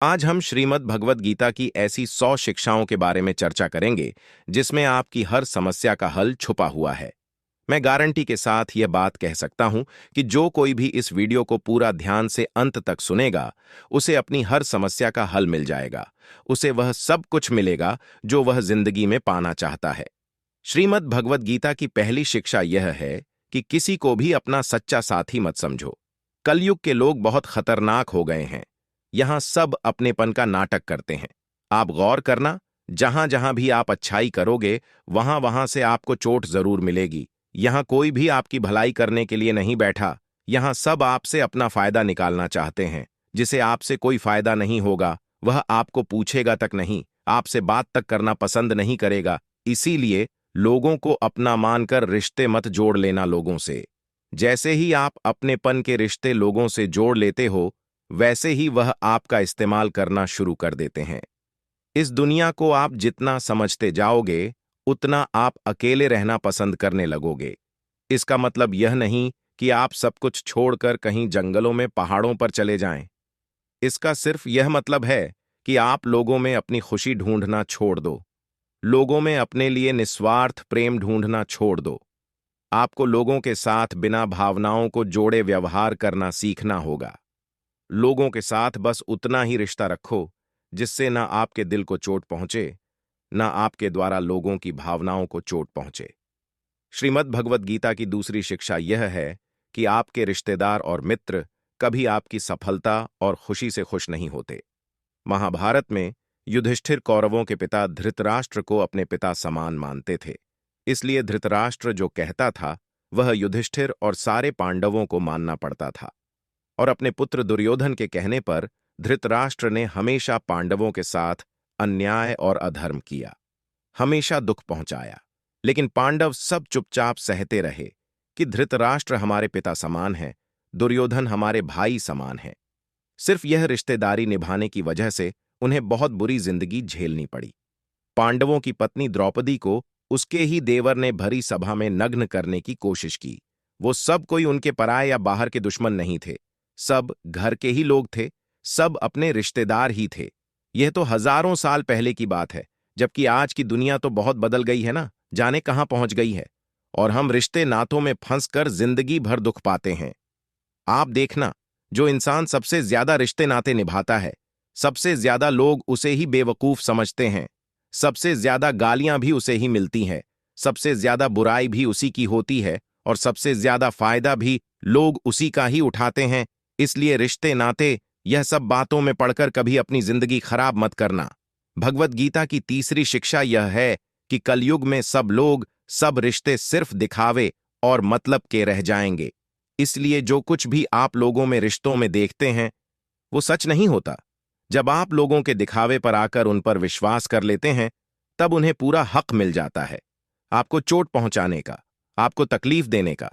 आज हम श्रीमद् भगवद गीता की ऐसी 100 शिक्षाओं के बारे में चर्चा करेंगे जिसमें आपकी हर समस्या का हल छुपा हुआ है। मैं गारंटी के साथ यह बात कह सकता हूं कि जो कोई भी इस वीडियो को पूरा ध्यान से अंत तक सुनेगा, उसे अपनी हर समस्या का हल मिल जाएगा। उसे वह सब कुछ मिलेगा जो वह जिंदगी में पाना चाहता है। श्रीमद् भगवद गीता की पहली शिक्षा यह है कि किसी को भी अपना सच्चा साथी मत समझो। कलयुग के लोग बहुत खतरनाक हो गए हैं। यहां सब अपनेपन का नाटक करते हैं। आप गौर करना, जहां जहां भी आप अच्छाई करोगे, वहां वहां से आपको चोट जरूर मिलेगी। यहां कोई भी आपकी भलाई करने के लिए नहीं बैठा। यहां सब आपसे अपना फायदा निकालना चाहते हैं। जिसे आपसे कोई फायदा नहीं होगा, वह आपको पूछेगा तक नहीं, आपसे बात तक करना पसंद नहीं करेगा। इसीलिए लोगों को अपना मानकर रिश्ते मत जोड़ लेना लोगों से। जैसे ही आप अपनेपन के रिश्ते लोगों से जोड़ लेते हो, वैसे ही वह आपका इस्तेमाल करना शुरू कर देते हैं। इस दुनिया को आप जितना समझते जाओगे, उतना आप अकेले रहना पसंद करने लगोगे। इसका मतलब यह नहीं कि आप सब कुछ छोड़कर कहीं जंगलों में पहाड़ों पर चले जाएं। इसका सिर्फ यह मतलब है कि आप लोगों में अपनी खुशी ढूंढना छोड़ दो। लोगों में अपने लिए निस्वार्थ प्रेम ढूंढना छोड़ दो। आपको लोगों के साथ बिना भावनाओं को जोड़े व्यवहार करना सीखना होगा। लोगों के साथ बस उतना ही रिश्ता रखो जिससे ना आपके दिल को चोट पहुंचे, ना आपके द्वारा लोगों की भावनाओं को चोट पहुंचे। श्रीमद् भगवद गीता की दूसरी शिक्षा यह है कि आपके रिश्तेदार और मित्र कभी आपकी सफलता और खुशी से खुश नहीं होते। महाभारत में युधिष्ठिर कौरवों के पिता धृतराष्ट्र को अपने पिता समान मानते थे। इसलिए धृतराष्ट्र जो कहता था, वह युधिष्ठिर और सारे पांडवों को मानना पड़ता था। और अपने पुत्र दुर्योधन के कहने पर धृतराष्ट्र ने हमेशा पांडवों के साथ अन्याय और अधर्म किया, हमेशा दुख पहुंचाया। लेकिन पांडव सब चुपचाप सहते रहे कि धृतराष्ट्र हमारे पिता समान है, दुर्योधन हमारे भाई समान है। सिर्फ यह रिश्तेदारी निभाने की वजह से उन्हें बहुत बुरी जिंदगी झेलनी पड़ी। पांडवों की पत्नी द्रौपदी को उसके ही देवर ने भरी सभा में नग्न करने की कोशिश की। वो सब कोई उनके पराये या बाहर के दुश्मन नहीं थे, सब घर के ही लोग थे, सब अपने रिश्तेदार ही थे। यह तो हजारों साल पहले की बात है, जबकि आज की दुनिया तो बहुत बदल गई है ना, जाने कहां पहुंच गई है। और हम रिश्ते नातों में फंसकर जिंदगी भर दुख पाते हैं। आप देखना, जो इंसान सबसे ज्यादा रिश्ते नाते निभाता है, सबसे ज्यादा लोग उसे ही बेवकूफ समझते हैं, सबसे ज्यादा गालियां भी उसे ही मिलती हैं, सबसे ज्यादा बुराई भी उसी की होती है और सबसे ज्यादा फायदा भी लोग उसी का ही उठाते हैं। इसलिए रिश्ते नाते, यह सब बातों में पढ़कर कभी अपनी जिंदगी खराब मत करना। भगवद गीता की तीसरी शिक्षा यह है कि कलयुग में सब लोग, सब रिश्ते सिर्फ दिखावे और मतलब के रह जाएंगे। इसलिए जो कुछ भी आप लोगों में रिश्तों में देखते हैं, वो सच नहीं होता। जब आप लोगों के दिखावे पर आकर उन पर विश्वास कर लेते हैं, तब उन्हें पूरा हक मिल जाता है आपको चोट पहुंचाने का, आपको तकलीफ देने का।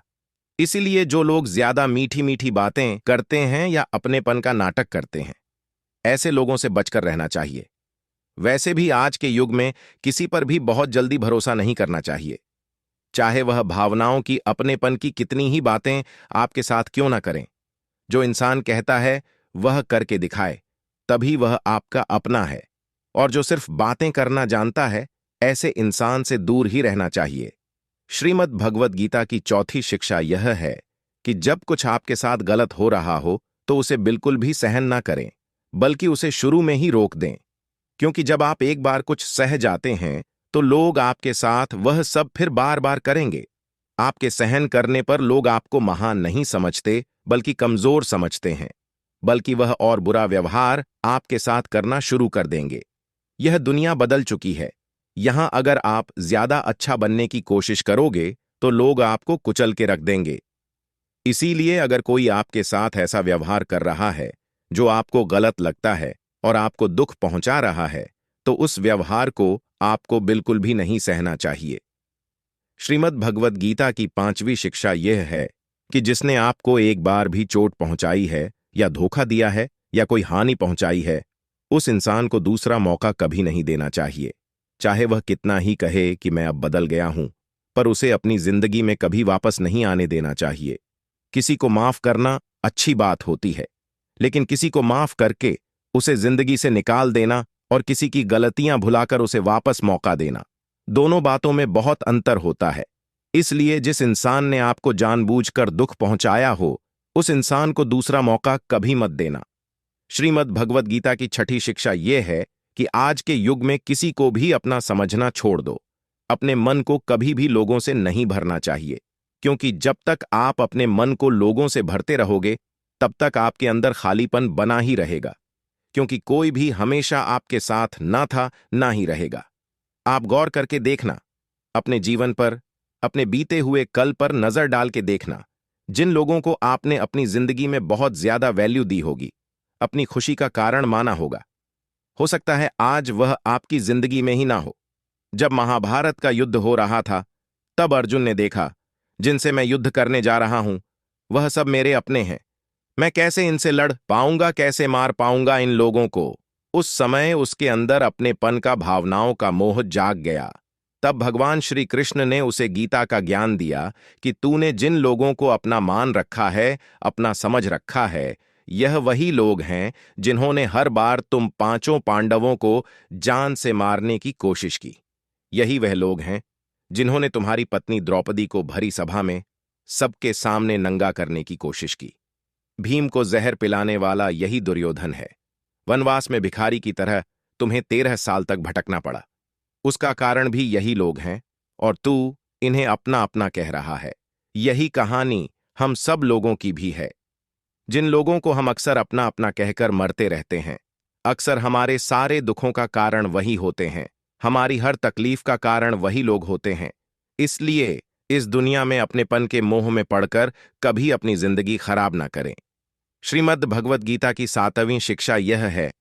इसीलिए जो लोग ज्यादा मीठी मीठी बातें करते हैं या अपनेपन का नाटक करते हैं, ऐसे लोगों से बचकर रहना चाहिए। वैसे भी आज के युग में किसी पर भी बहुत जल्दी भरोसा नहीं करना चाहिए, चाहे वह भावनाओं की, अपनेपन की कितनी ही बातें आपके साथ क्यों ना करें। जो इंसान कहता है वह करके दिखाए, तभी वह आपका अपना है। और जो सिर्फ बातें करना जानता है, ऐसे इंसान से दूर ही रहना चाहिए। श्रीमद् भगवद गीता की चौथी शिक्षा यह है कि जब कुछ आपके साथ गलत हो रहा हो, तो उसे बिल्कुल भी सहन ना करें, बल्कि उसे शुरू में ही रोक दें। क्योंकि जब आप एक बार कुछ सह जाते हैं, तो लोग आपके साथ वह सब फिर बार बार करेंगे। आपके सहन करने पर लोग आपको महान नहीं समझते, बल्कि कमजोर समझते हैं, बल्कि वह और बुरा व्यवहार आपके साथ करना शुरू कर देंगे। यह दुनिया बदल चुकी है। यहां अगर आप ज्यादा अच्छा बनने की कोशिश करोगे, तो लोग आपको कुचल के रख देंगे। इसीलिए अगर कोई आपके साथ ऐसा व्यवहार कर रहा है जो आपको गलत लगता है और आपको दुख पहुंचा रहा है, तो उस व्यवहार को आपको बिल्कुल भी नहीं सहना चाहिए। श्रीमद् भगवद गीता की पांचवी शिक्षा यह है कि जिसने आपको एक बार भी चोट पहुंचाई है या धोखा दिया है या कोई हानि पहुंचाई है, उस इंसान को दूसरा मौका कभी नहीं देना चाहिए। चाहे वह कितना ही कहे कि मैं अब बदल गया हूं, पर उसे अपनी जिंदगी में कभी वापस नहीं आने देना चाहिए। किसी को माफ करना अच्छी बात होती है, लेकिन किसी को माफ करके उसे जिंदगी से निकाल देना और किसी की गलतियां भुलाकर उसे वापस मौका देना, दोनों बातों में बहुत अंतर होता है। इसलिए जिस इंसान ने आपको जानबूझकर दुख पहुंचाया हो, उस इंसान को दूसरा मौका कभी मत देना। श्रीमद् भगवद गीता की छठी शिक्षा यह है कि आज के युग में किसी को भी अपना समझना छोड़ दो। अपने मन को कभी भी लोगों से नहीं भरना चाहिए, क्योंकि जब तक आप अपने मन को लोगों से भरते रहोगे, तब तक आपके अंदर खालीपन बना ही रहेगा, क्योंकि कोई भी हमेशा आपके साथ ना था ना ही रहेगा। आप गौर करके देखना, अपने जीवन पर, अपने बीते हुए कल पर नजर डाल के देखना। जिन लोगों को आपने अपनी जिंदगी में बहुत ज्यादा वैल्यू दी होगी, अपनी खुशी का कारण माना होगा, हो सकता है आज वह आपकी जिंदगी में ही ना हो। जब महाभारत का युद्ध हो रहा था, तब अर्जुन ने देखा, जिनसे मैं युद्ध करने जा रहा हूं वह सब मेरे अपने हैं। मैं कैसे इनसे लड़ पाऊंगा, कैसे मार पाऊंगा इन लोगों को। उस समय उसके अंदर अपनेपन का, भावनाओं का मोह जाग गया। तब भगवान श्री कृष्ण ने उसे गीता का ज्ञान दिया कि तूने जिन लोगों को अपना मान रखा है, अपना समझ रखा है, यह वही लोग हैं जिन्होंने हर बार तुम पांचों पांडवों को जान से मारने की कोशिश की। यही वह लोग हैं जिन्होंने तुम्हारी पत्नी द्रौपदी को भरी सभा में सबके सामने नंगा करने की कोशिश की। भीम को जहर पिलाने वाला यही दुर्योधन है। वनवास में भिखारी की तरह तुम्हें 13 साल तक भटकना पड़ा, उसका कारण भी यही लोग हैं, और तू इन्हें अपना अपना कह रहा है। यही कहानी हम सब लोगों की भी है। जिन लोगों को हम अक्सर अपना अपना कहकर मरते रहते हैं, अक्सर हमारे सारे दुखों का कारण वही होते हैं, हमारी हर तकलीफ का कारण वही लोग होते हैं। इसलिए इस दुनिया में अपनेपन के मोह में पड़कर कभी अपनी जिंदगी खराब ना करें। श्रीमद् भगवद गीता की 7वीं शिक्षा यह है,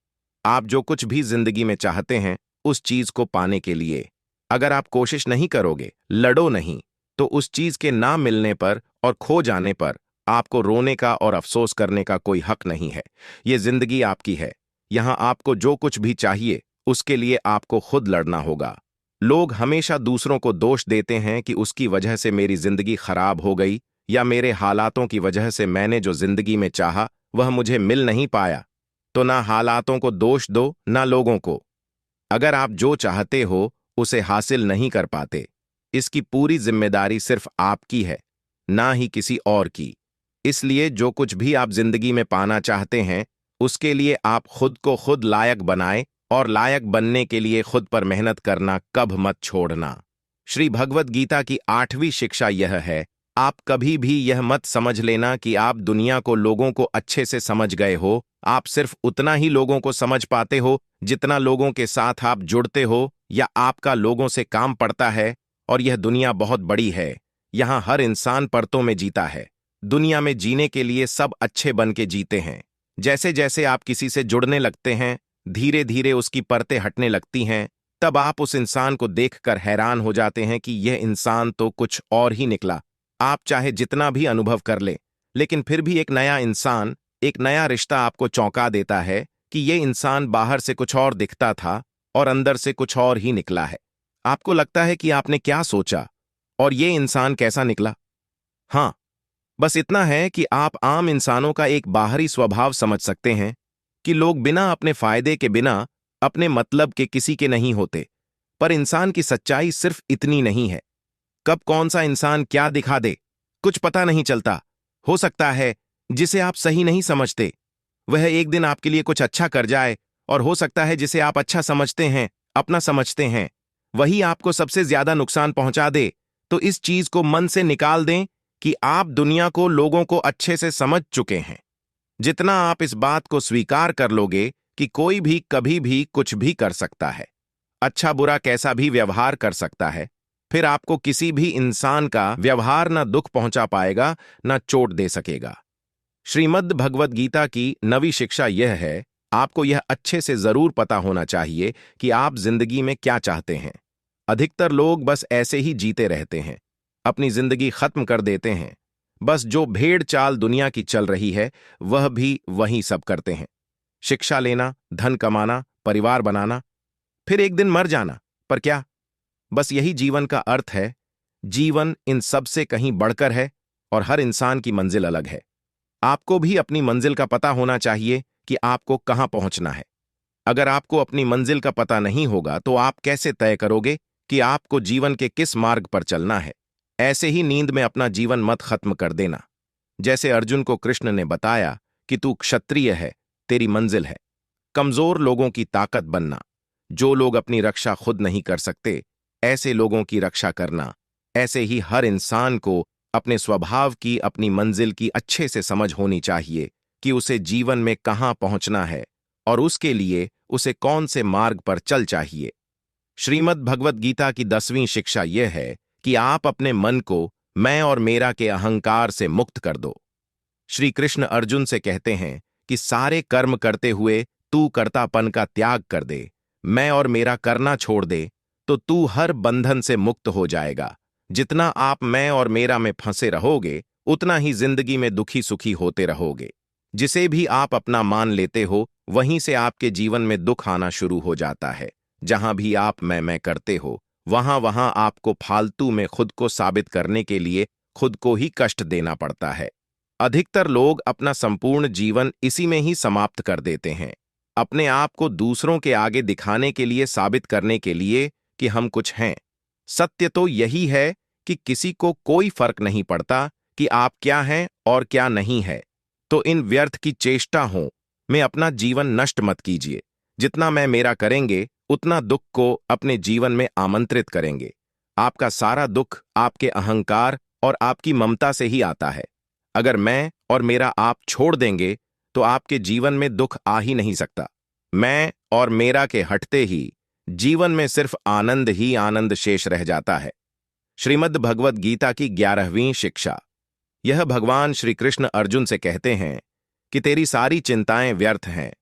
आप जो कुछ भी जिंदगी में चाहते हैं, उस चीज को पाने के लिए अगर आप कोशिश नहीं करोगे, लड़ो नहीं, तो उस चीज के ना मिलने पर और खो जाने पर आपको रोने का और अफसोस करने का कोई हक नहीं है। ये जिंदगी आपकी है। यहां आपको जो कुछ भी चाहिए, उसके लिए आपको खुद लड़ना होगा। लोग हमेशा दूसरों को दोष देते हैं कि उसकी वजह से मेरी जिंदगी खराब हो गई, या मेरे हालातों की वजह से मैंने जो जिंदगी में चाहा वह मुझे मिल नहीं पाया। तो ना हालातों को दोष दो, ना लोगों को। अगर आप जो चाहते हो उसे हासिल नहीं कर पाते, इसकी पूरी जिम्मेदारी सिर्फ आपकी है, ना ही किसी और की। इसलिए जो कुछ भी आप जिंदगी में पाना चाहते हैं, उसके लिए आप खुद को खुद लायक बनाएं, और लायक बनने के लिए खुद पर मेहनत करना कब मत छोड़ना। श्री भगवद गीता की 8वीं शिक्षा यह है, आप कभी भी यह मत समझ लेना कि आप दुनिया को, लोगों को अच्छे से समझ गए हो। आप सिर्फ उतना ही लोगों को समझ पाते हो जितना लोगों के साथ आप जुड़ते हो या आपका लोगों से काम पड़ता है। और यह दुनिया बहुत बड़ी है, यहाँ हर इंसान परतों में जीता है। दुनिया में जीने के लिए सब अच्छे बन के जीते हैं। जैसे जैसे आप किसी से जुड़ने लगते हैं, धीरे धीरे उसकी परतें हटने लगती हैं। तब आप उस इंसान को देखकर हैरान हो जाते हैं कि यह इंसान तो कुछ और ही निकला। आप चाहे जितना भी अनुभव कर ले, लेकिन फिर भी एक नया इंसान, एक नया रिश्ता आपको चौंका देता है कि यह इंसान बाहर से कुछ और दिखता था और अंदर से कुछ और ही निकला है। आपको लगता है कि आपने क्या सोचा और यह इंसान कैसा निकला। हाँ, बस इतना है कि आप आम इंसानों का एक बाहरी स्वभाव समझ सकते हैं कि लोग बिना अपने फायदे के, बिना अपने मतलब के किसी के नहीं होते। पर इंसान की सच्चाई सिर्फ इतनी नहीं है। कब कौन सा इंसान क्या दिखा दे, कुछ पता नहीं चलता। हो सकता है जिसे आप सही नहीं समझते, वह एक दिन आपके लिए कुछ अच्छा कर जाए, और हो सकता है जिसे आप अच्छा समझते हैं, अपना समझते हैं, वही आपको सबसे ज्यादा नुकसान पहुंचा दे। तो इस चीज को मन से निकाल दें कि आप दुनिया को, लोगों को अच्छे से समझ चुके हैं। जितना आप इस बात को स्वीकार कर लोगे कि कोई भी कभी भी कुछ भी कर सकता है, अच्छा बुरा कैसा भी व्यवहार कर सकता है, फिर आपको किसी भी इंसान का व्यवहार ना दुख पहुंचा पाएगा, ना चोट दे सकेगा। श्रीमद् भगवद गीता की 9वीं शिक्षा यह है, आपको यह अच्छे से जरूर पता होना चाहिए कि आप जिंदगी में क्या चाहते हैं। अधिकतर लोग बस ऐसे ही जीते रहते हैं, अपनी जिंदगी खत्म कर देते हैं। बस जो भेड़ चाल दुनिया की चल रही है, वह भी वही सब करते हैं। शिक्षा लेना, धन कमाना, परिवार बनाना, फिर एक दिन मर जाना। पर क्या बस यही जीवन का अर्थ है? जीवन इन सब से कहीं बढ़कर है, और हर इंसान की मंजिल अलग है। आपको भी अपनी मंजिल का पता होना चाहिए कि आपको कहां पहुंचना है। अगर आपको अपनी मंजिल का पता नहीं होगा तो आप कैसे तय करोगे कि आपको जीवन के किस मार्ग पर चलना है? ऐसे ही नींद में अपना जीवन मत खत्म कर देना। जैसे अर्जुन को कृष्ण ने बताया कि तू क्षत्रिय है, तेरी मंजिल है कमजोर लोगों की ताकत बनना। जो लोग अपनी रक्षा खुद नहीं कर सकते, ऐसे लोगों की रक्षा करना। ऐसे ही हर इंसान को अपने स्वभाव की, अपनी मंजिल की अच्छे से समझ होनी चाहिए कि उसे जीवन में कहाँ पहुंचना है और उसके लिए उसे कौन से मार्ग पर चल चाहिए। श्रीमद् भगवत गीता की 10वीं शिक्षा यह है कि आप अपने मन को मैं और मेरा के अहंकार से मुक्त कर दो। श्री कृष्ण अर्जुन से कहते हैं कि सारे कर्म करते हुए तू कर्तापन का त्याग कर दे, मैं और मेरा करना छोड़ दे, तो तू हर बंधन से मुक्त हो जाएगा। जितना आप मैं और मेरा में फंसे रहोगे, उतना ही जिंदगी में दुखी सुखी होते रहोगे। जिसे भी आप अपना मान लेते हो, वहीं से आपके जीवन में दुख आना शुरू हो जाता है। जहां भी आप मैं करते हो, वहां वहां आपको फालतू में खुद को साबित करने के लिए खुद को ही कष्ट देना पड़ता है। अधिकतर लोग अपना संपूर्ण जीवन इसी में ही समाप्त कर देते हैं, अपने आप को दूसरों के आगे दिखाने के लिए, साबित करने के लिए कि हम कुछ हैं। सत्य तो यही है कि किसी को कोई फर्क नहीं पड़ता कि आप क्या हैं और क्या नहीं है। तो इन व्यर्थ की चेष्टा हो में अपना जीवन नष्ट मत कीजिए। जितना मैं मेरा करेंगे, उतना दुख को अपने जीवन में आमंत्रित करेंगे। आपका सारा दुख आपके अहंकार और आपकी ममता से ही आता है। अगर मैं और मेरा आप छोड़ देंगे तो आपके जीवन में दुख आ ही नहीं सकता। मैं और मेरा के हटते ही जीवन में सिर्फ आनंद ही आनंद शेष रह जाता है। श्रीमद् भगवत गीता की 11वीं शिक्षा। यह भगवान श्री कृष्ण अर्जुन से कहते हैं कि तेरी सारी चिंताएं व्यर्थ हैं।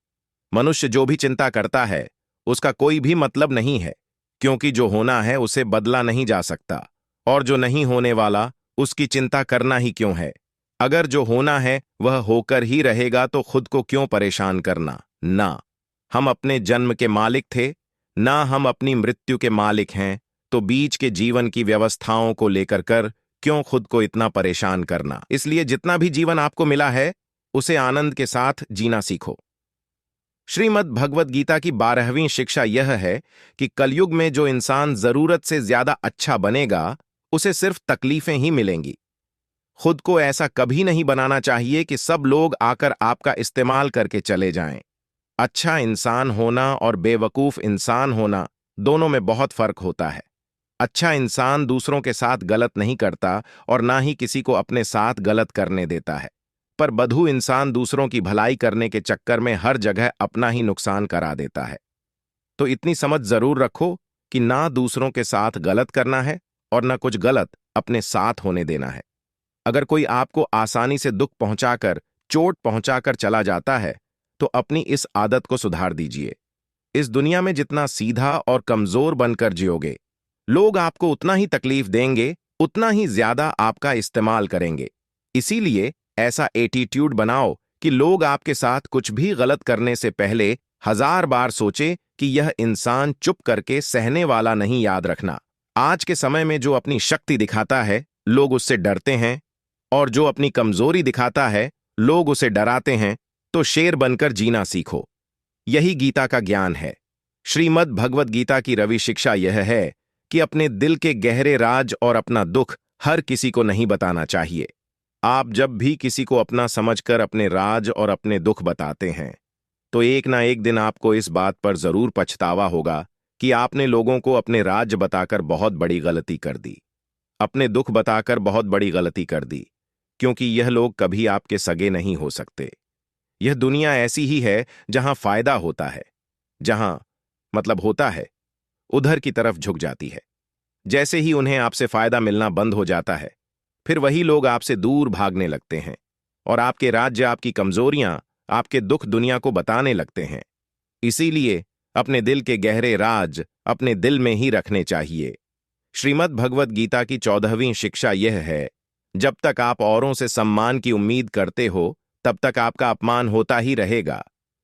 मनुष्य जो भी चिंता करता है, उसका कोई भी मतलब नहीं है, क्योंकि जो होना है उसे बदला नहीं जा सकता, और जो नहीं होने वाला उसकी चिंता करना ही क्यों है। अगर जो होना है वह होकर ही रहेगा तो खुद को क्यों परेशान करना। ना हम अपने जन्म के मालिक थे, ना हम अपनी मृत्यु के मालिक हैं, तो बीच के जीवन की व्यवस्थाओं को लेकर कर क्यों खुद को इतना परेशान करना। इसलिए जितना भी जीवन आपको मिला है, उसे आनंद के साथ जीना सीखो। श्रीमद् भगवत गीता की 12वीं शिक्षा यह है कि कलयुग में जो इंसान जरूरत से ज्यादा अच्छा बनेगा, उसे सिर्फ तकलीफें ही मिलेंगी। खुद को ऐसा कभी नहीं बनाना चाहिए कि सब लोग आकर आपका इस्तेमाल करके चले जाएं। अच्छा इंसान होना और बेवकूफ इंसान होना, दोनों में बहुत फर्क होता है। अच्छा इंसान दूसरों के साथ गलत नहीं करता और ना ही किसी को अपने साथ गलत करने देता है, पर बधू इंसान दूसरों की भलाई करने के चक्कर में हर जगह अपना ही नुकसान करा देता है। तो इतनी समझ जरूर रखो कि ना दूसरों के साथ गलत करना है और ना कुछ गलत अपने साथ होने देना है। अगर कोई आपको आसानी से दुख पहुंचाकर, चोट पहुंचाकर चला जाता है, तो अपनी इस आदत को सुधार दीजिए। इस दुनिया में जितना सीधा और कमजोर बनकर जियोगे, लोग आपको उतना ही तकलीफ देंगे, उतना ही ज्यादा आपका इस्तेमाल करेंगे। इसीलिए ऐसा एटीट्यूड बनाओ कि लोग आपके साथ कुछ भी गलत करने से पहले 1000 बार सोचे कि यह इंसान चुप करके सहने वाला नहीं। याद रखना, आज के समय में जो अपनी शक्ति दिखाता है, लोग उससे डरते हैं, और जो अपनी कमजोरी दिखाता है, लोग उसे डराते हैं। तो शेर बनकर जीना सीखो। यही गीता का ज्ञान है। श्रीमद् भगवत गीता की 11वीं शिक्षा यह है कि अपने दिल के गहरे राज और अपना दुख हर किसी को नहीं बताना चाहिए। आप जब भी किसी को अपना समझकर अपने राज और अपने दुख बताते हैं, तो एक ना एक दिन आपको इस बात पर जरूर पछतावा होगा कि आपने लोगों को अपने राज बताकर बहुत बड़ी गलती कर दी, अपने दुख बताकर बहुत बड़ी गलती कर दी, क्योंकि यह लोग कभी आपके सगे नहीं हो सकते। यह दुनिया ऐसी ही है जहां फायदा होता है, जहां मतलब होता है, उधर की तरफ झुक जाती है। जैसे ही उन्हें आपसे फायदा मिलना बंद हो जाता है, फिर वही लोग आपसे दूर भागने लगते हैं और आपके राज्य, आपकी कमजोरियां, आपके दुख दुनिया को बताने लगते हैं। इसीलिए अपने दिल के गहरे राज अपने दिल में ही रखने चाहिए। श्रीमद् भगवत गीता की 14वीं शिक्षा यह है, जब तक आप औरों से सम्मान की उम्मीद करते हो, तब तक आपका अपमान होता ही रहेगा।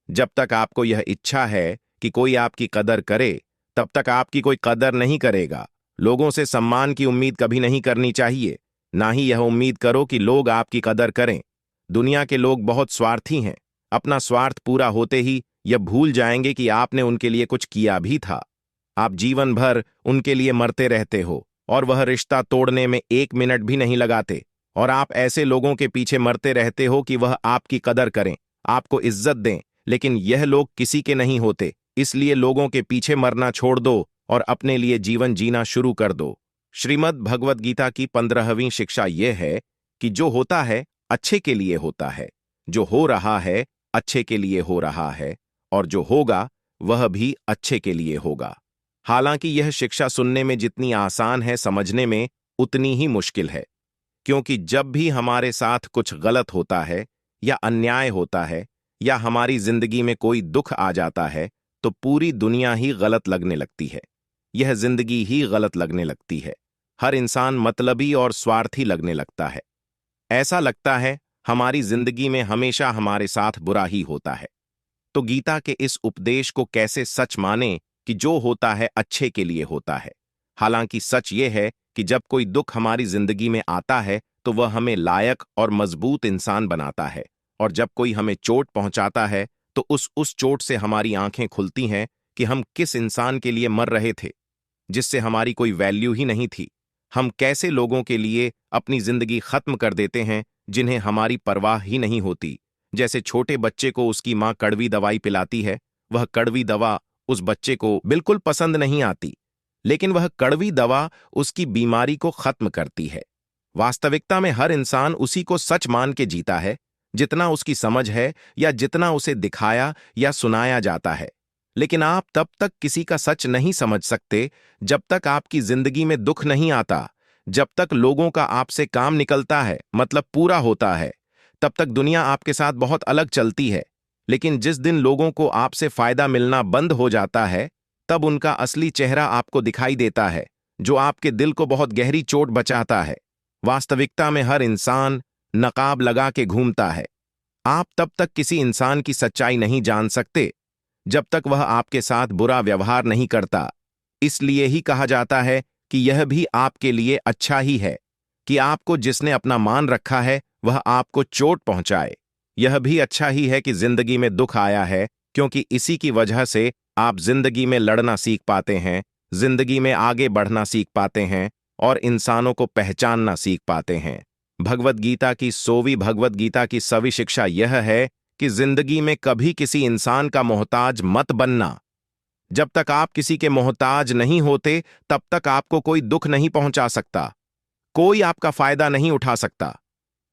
जब तक आपको यह इच्छा है कि कोई आपकी कदर करे, तब तक आपकी कोई कदर नहीं करेगा। लोगों से सम्मान की उम्मीद कभी नहीं करनी चाहिए, ना ही यह उम्मीद करो कि लोग आपकी कदर करें। दुनिया के लोग बहुत स्वार्थी हैं। अपना स्वार्थ पूरा होते ही यह भूल जाएंगे कि आपने उनके लिए कुछ किया भी था। आप जीवन भर उनके लिए मरते रहते हो और वह रिश्ता तोड़ने में 1 मिनट भी नहीं लगाते, और आप ऐसे लोगों के पीछे मरते रहते हो कि वह आपकी कदर करें, आपको इज्जत दें, लेकिन यह लोग किसी के नहीं होते। इसलिए लोगों के पीछे मरना छोड़ दो और अपने लिए जीवन जीना शुरू कर दो। श्रीमद् भगवद गीता की 15वीं शिक्षा यह है कि जो होता है अच्छे के लिए होता है, जो हो रहा है अच्छे के लिए हो रहा है, और जो होगा वह भी अच्छे के लिए होगा। हालांकि यह शिक्षा सुनने में जितनी आसान है, समझने में उतनी ही मुश्किल है, क्योंकि जब भी हमारे साथ कुछ गलत होता है या अन्याय होता है या हमारी जिंदगी में कोई दुख आ जाता है, तो पूरी दुनिया ही गलत लगने लगती है। यह जिंदगी ही गलत लगने लगती है। हर इंसान मतलबी और स्वार्थी लगने लगता है। ऐसा लगता है हमारी जिंदगी में हमेशा हमारे साथ बुरा ही होता है। तो गीता के इस उपदेश को कैसे सच माने कि जो होता है अच्छे के लिए होता है। हालांकि सच ये है कि जब कोई दुख हमारी जिंदगी में आता है तो वह हमें लायक और मजबूत इंसान बनाता है, और जब कोई हमें चोट पहुंचाता है तो उस चोट से हमारी आंखें खुलती हैं कि हम किस इंसान के लिए मर रहे थे, जिससे हमारी कोई वैल्यू ही नहीं थी। हम कैसे लोगों के लिए अपनी जिंदगी खत्म कर देते हैं जिन्हें हमारी परवाह ही नहीं होती। जैसे छोटे बच्चे को उसकी मां कड़वी दवाई पिलाती है, वह कड़वी दवा उस बच्चे को बिल्कुल पसंद नहीं आती, लेकिन वह कड़वी दवा उसकी बीमारी को खत्म करती है। वास्तविकता में हर इंसान उसी को सच मान के जीता है जितना उसकी समझ है या जितना उसे दिखाया या सुनाया जाता है। लेकिन आप तब तक किसी का सच नहीं समझ सकते जब तक आपकी जिंदगी में दुख नहीं आता, जब तक लोगों का आपसे काम निकलता है, मतलब पूरा होता है, तब तक दुनिया आपके साथ बहुत अलग चलती है। लेकिन जिस दिन लोगों को आपसे फायदा मिलना बंद हो जाता है, तब उनका असली चेहरा आपको दिखाई देता है, जो आपके दिल को बहुत गहरी चोट बचाता है। वास्तविकता में हर इंसान नकाब लगा के घूमता है। आप तब तक किसी इंसान की सच्चाई नहीं जान सकते जब तक वह आपके साथ बुरा व्यवहार नहीं करता। इसलिए ही कहा जाता है कि यह भी आपके लिए अच्छा ही है कि आपको जिसने अपना मान रखा है वह आपको चोट पहुंचाए। यह भी अच्छा ही है कि जिंदगी में दुख आया है, क्योंकि इसी की वजह से आप जिंदगी में लड़ना सीख पाते हैं, जिंदगी में आगे बढ़ना सीख पाते हैं और इंसानों को पहचानना सीख पाते हैं। भगवद गीता की 100वीं भगवद गीता की 100वीं शिक्षा यह है कि जिंदगी में कभी किसी इंसान का मोहताज मत बनना। जब तक आप किसी के मोहताज नहीं होते तब तक आपको कोई दुख नहीं पहुंचा सकता, कोई आपका फायदा नहीं उठा सकता।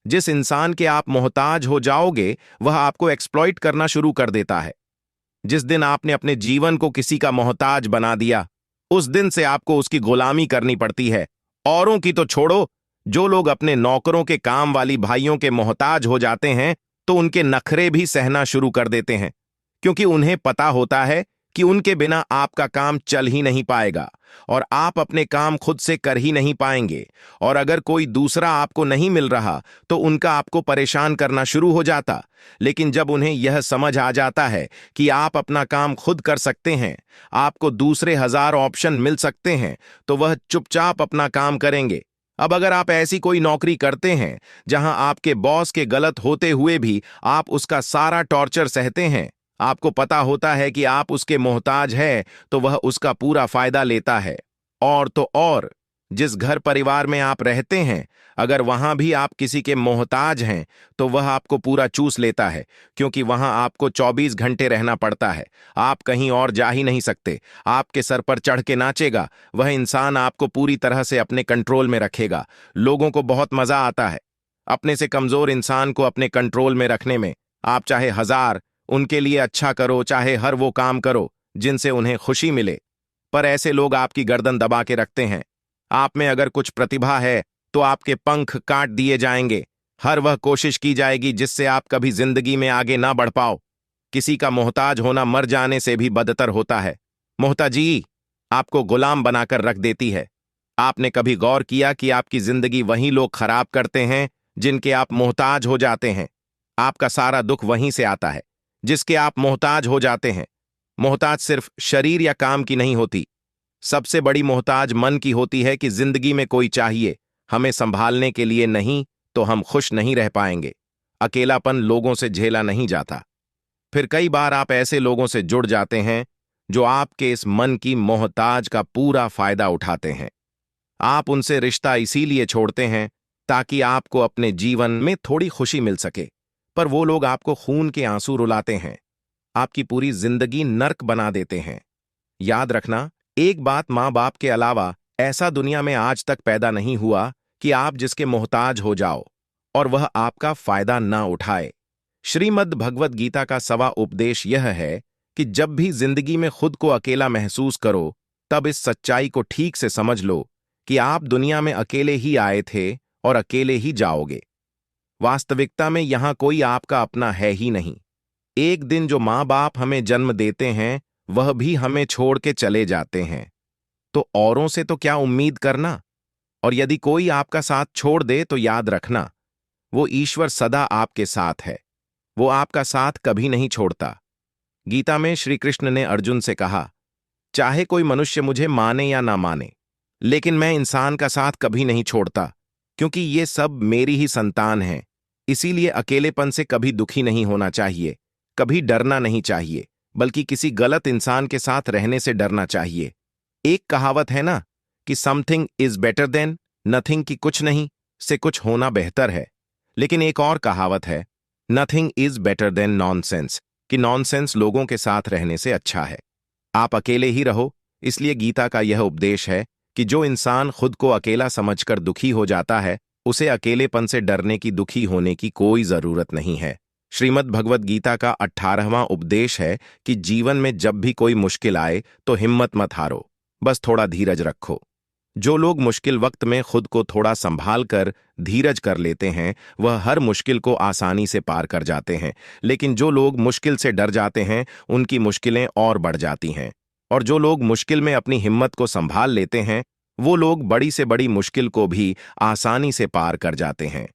जिस इंसान के आप मोहताज हो जाओगे वह आपको एक्सप्लॉइट करना शुरू कर देता है। जिस दिन आपने अपने जीवन को किसी का मोहताज बना दिया, उस दिन से आपको उसकी गुलामी करनी पड़ती है। औरों की तो छोड़ो, जो लोग अपने नौकरों के काम वाली भाइयों के मोहताज हो जाते हैं तो उनके नखरे भी सहना शुरू कर देते हैं, क्योंकि उन्हें पता होता है कि उनके बिना आपका काम चल ही नहीं पाएगा और आप अपने काम खुद से कर ही नहीं पाएंगे। और अगर कोई दूसरा आपको नहीं मिल रहा तो उनका आपको परेशान करना शुरू हो जाता। लेकिन जब उन्हें यह समझ आ जाता है कि आप अपना काम खुद कर सकते हैं, आपको दूसरे 1000 ऑप्शन मिल सकते हैं, तो वह चुपचाप अपना काम करेंगे। अब अगर आप ऐसी कोई नौकरी करते हैं जहां आपके बॉस के गलत होते हुए भी आप उसका सारा टॉर्चर सहते हैं, आपको पता होता है कि आप उसके मोहताज हैं, तो वह उसका पूरा फायदा लेता है। और तो और, जिस घर परिवार में आप रहते हैं, अगर वहां भी आप किसी के मोहताज हैं तो वह आपको पूरा चूस लेता है, क्योंकि वहां आपको 24 घंटे रहना पड़ता है। आप कहीं और जा ही नहीं सकते। आपके सर पर चढ़ के नाचेगा वह इंसान, आपको पूरी तरह से अपने कंट्रोल में रखेगा। लोगों को बहुत मजा आता है अपने से कमजोर इंसान को अपने कंट्रोल में रखने में। आप चाहे 1000 उनके लिए अच्छा करो, चाहे हर वो काम करो जिनसे उन्हें खुशी मिले, पर ऐसे लोग आपकी गर्दन दबा के रखते हैं। आप में अगर कुछ प्रतिभा है तो आपके पंख काट दिए जाएंगे। हर वह कोशिश की जाएगी जिससे आप कभी जिंदगी में आगे ना बढ़ पाओ। किसी का मोहताज होना मर जाने से भी बदतर होता है। मोहताजी आपको गुलाम बनाकर रख देती है। आपने कभी गौर किया कि आपकी जिंदगी वही लोग खराब करते हैं जिनके आप मोहताज हो जाते हैं? आपका सारा दुख वहीं से आता है जिसके आप मोहताज हो जाते हैं। मोहताज सिर्फ शरीर या काम की नहीं होती, सबसे बड़ी मोहताज मन की होती है कि जिंदगी में कोई चाहिए हमें संभालने के लिए, नहीं तो हम खुश नहीं रह पाएंगे। अकेलापन लोगों से झेला नहीं जाता। फिर कई बार आप ऐसे लोगों से जुड़ जाते हैं जो आपके इस मन की मोहताज का पूरा फायदा उठाते हैं। आप उनसे रिश्ता इसीलिए छोड़ते हैं ताकि आपको अपने जीवन में थोड़ी खुशी मिल सके, पर वो लोग आपको खून के आंसू रुलाते हैं, आपकी पूरी जिंदगी नर्क बना देते हैं। याद रखना, एक बात माँ बाप के अलावा ऐसा दुनिया में आज तक पैदा नहीं हुआ कि आप जिसके मोहताज हो जाओ और वह आपका फायदा ना उठाए। श्रीमद् भगवद गीता का सवा उपदेश यह है कि जब भी जिंदगी में खुद को अकेला महसूस करो, तब इस सच्चाई को ठीक से समझ लो कि आप दुनिया में अकेले ही आए थे और अकेले ही जाओगे। वास्तविकता में यहां कोई आपका अपना है ही नहीं। एक दिन जो माँ बाप हमें जन्म देते हैं वह भी हमें छोड़ के चले जाते हैं, तो औरों से तो क्या उम्मीद करना। और यदि कोई आपका साथ छोड़ दे तो याद रखना, वो ईश्वर सदा आपके साथ है, वो आपका साथ कभी नहीं छोड़ता। गीता में श्री कृष्ण ने अर्जुन से कहा, चाहे कोई मनुष्य मुझे माने या ना माने, लेकिन मैं इंसान का साथ कभी नहीं छोड़ता, क्योंकि ये सब मेरी ही संतान हैं। इसीलिए अकेलेपन से कभी दुखी नहीं होना चाहिए, कभी डरना नहीं चाहिए, बल्कि किसी गलत इंसान के साथ रहने से डरना चाहिए। एक कहावत है ना कि something is better than nothing, की कुछ नहीं से कुछ होना बेहतर है। लेकिन एक और कहावत है, nothing is better than nonsense, कि नॉनसेंस लोगों के साथ रहने से अच्छा है। आप अकेले ही रहो। इसलिए गीता का यह उपदेश है कि जो इंसान खुद को अकेला समझकर दुखी हो जाता है, उसे अकेलेपन से डरने की, दुखी होने की कोई जरूरत नहीं है। श्रीमद् भगवद गीता का 18वां उपदेश है कि जीवन में जब भी कोई मुश्किल आए तो हिम्मत मत हारो, बस थोड़ा धीरज रखो। जो लोग मुश्किल वक्त में खुद को थोड़ा संभाल कर धीरज कर लेते हैं, वह हर मुश्किल को आसानी से पार कर जाते हैं। लेकिन जो लोग मुश्किल से डर जाते हैं, उनकी मुश्किलें और बढ़ जाती हैं। और जो लोग मुश्किल में अपनी हिम्मत को संभाल लेते हैं, वो लोग बड़ी से बड़ी मुश्किल को भी आसानी से पार कर जाते हैं।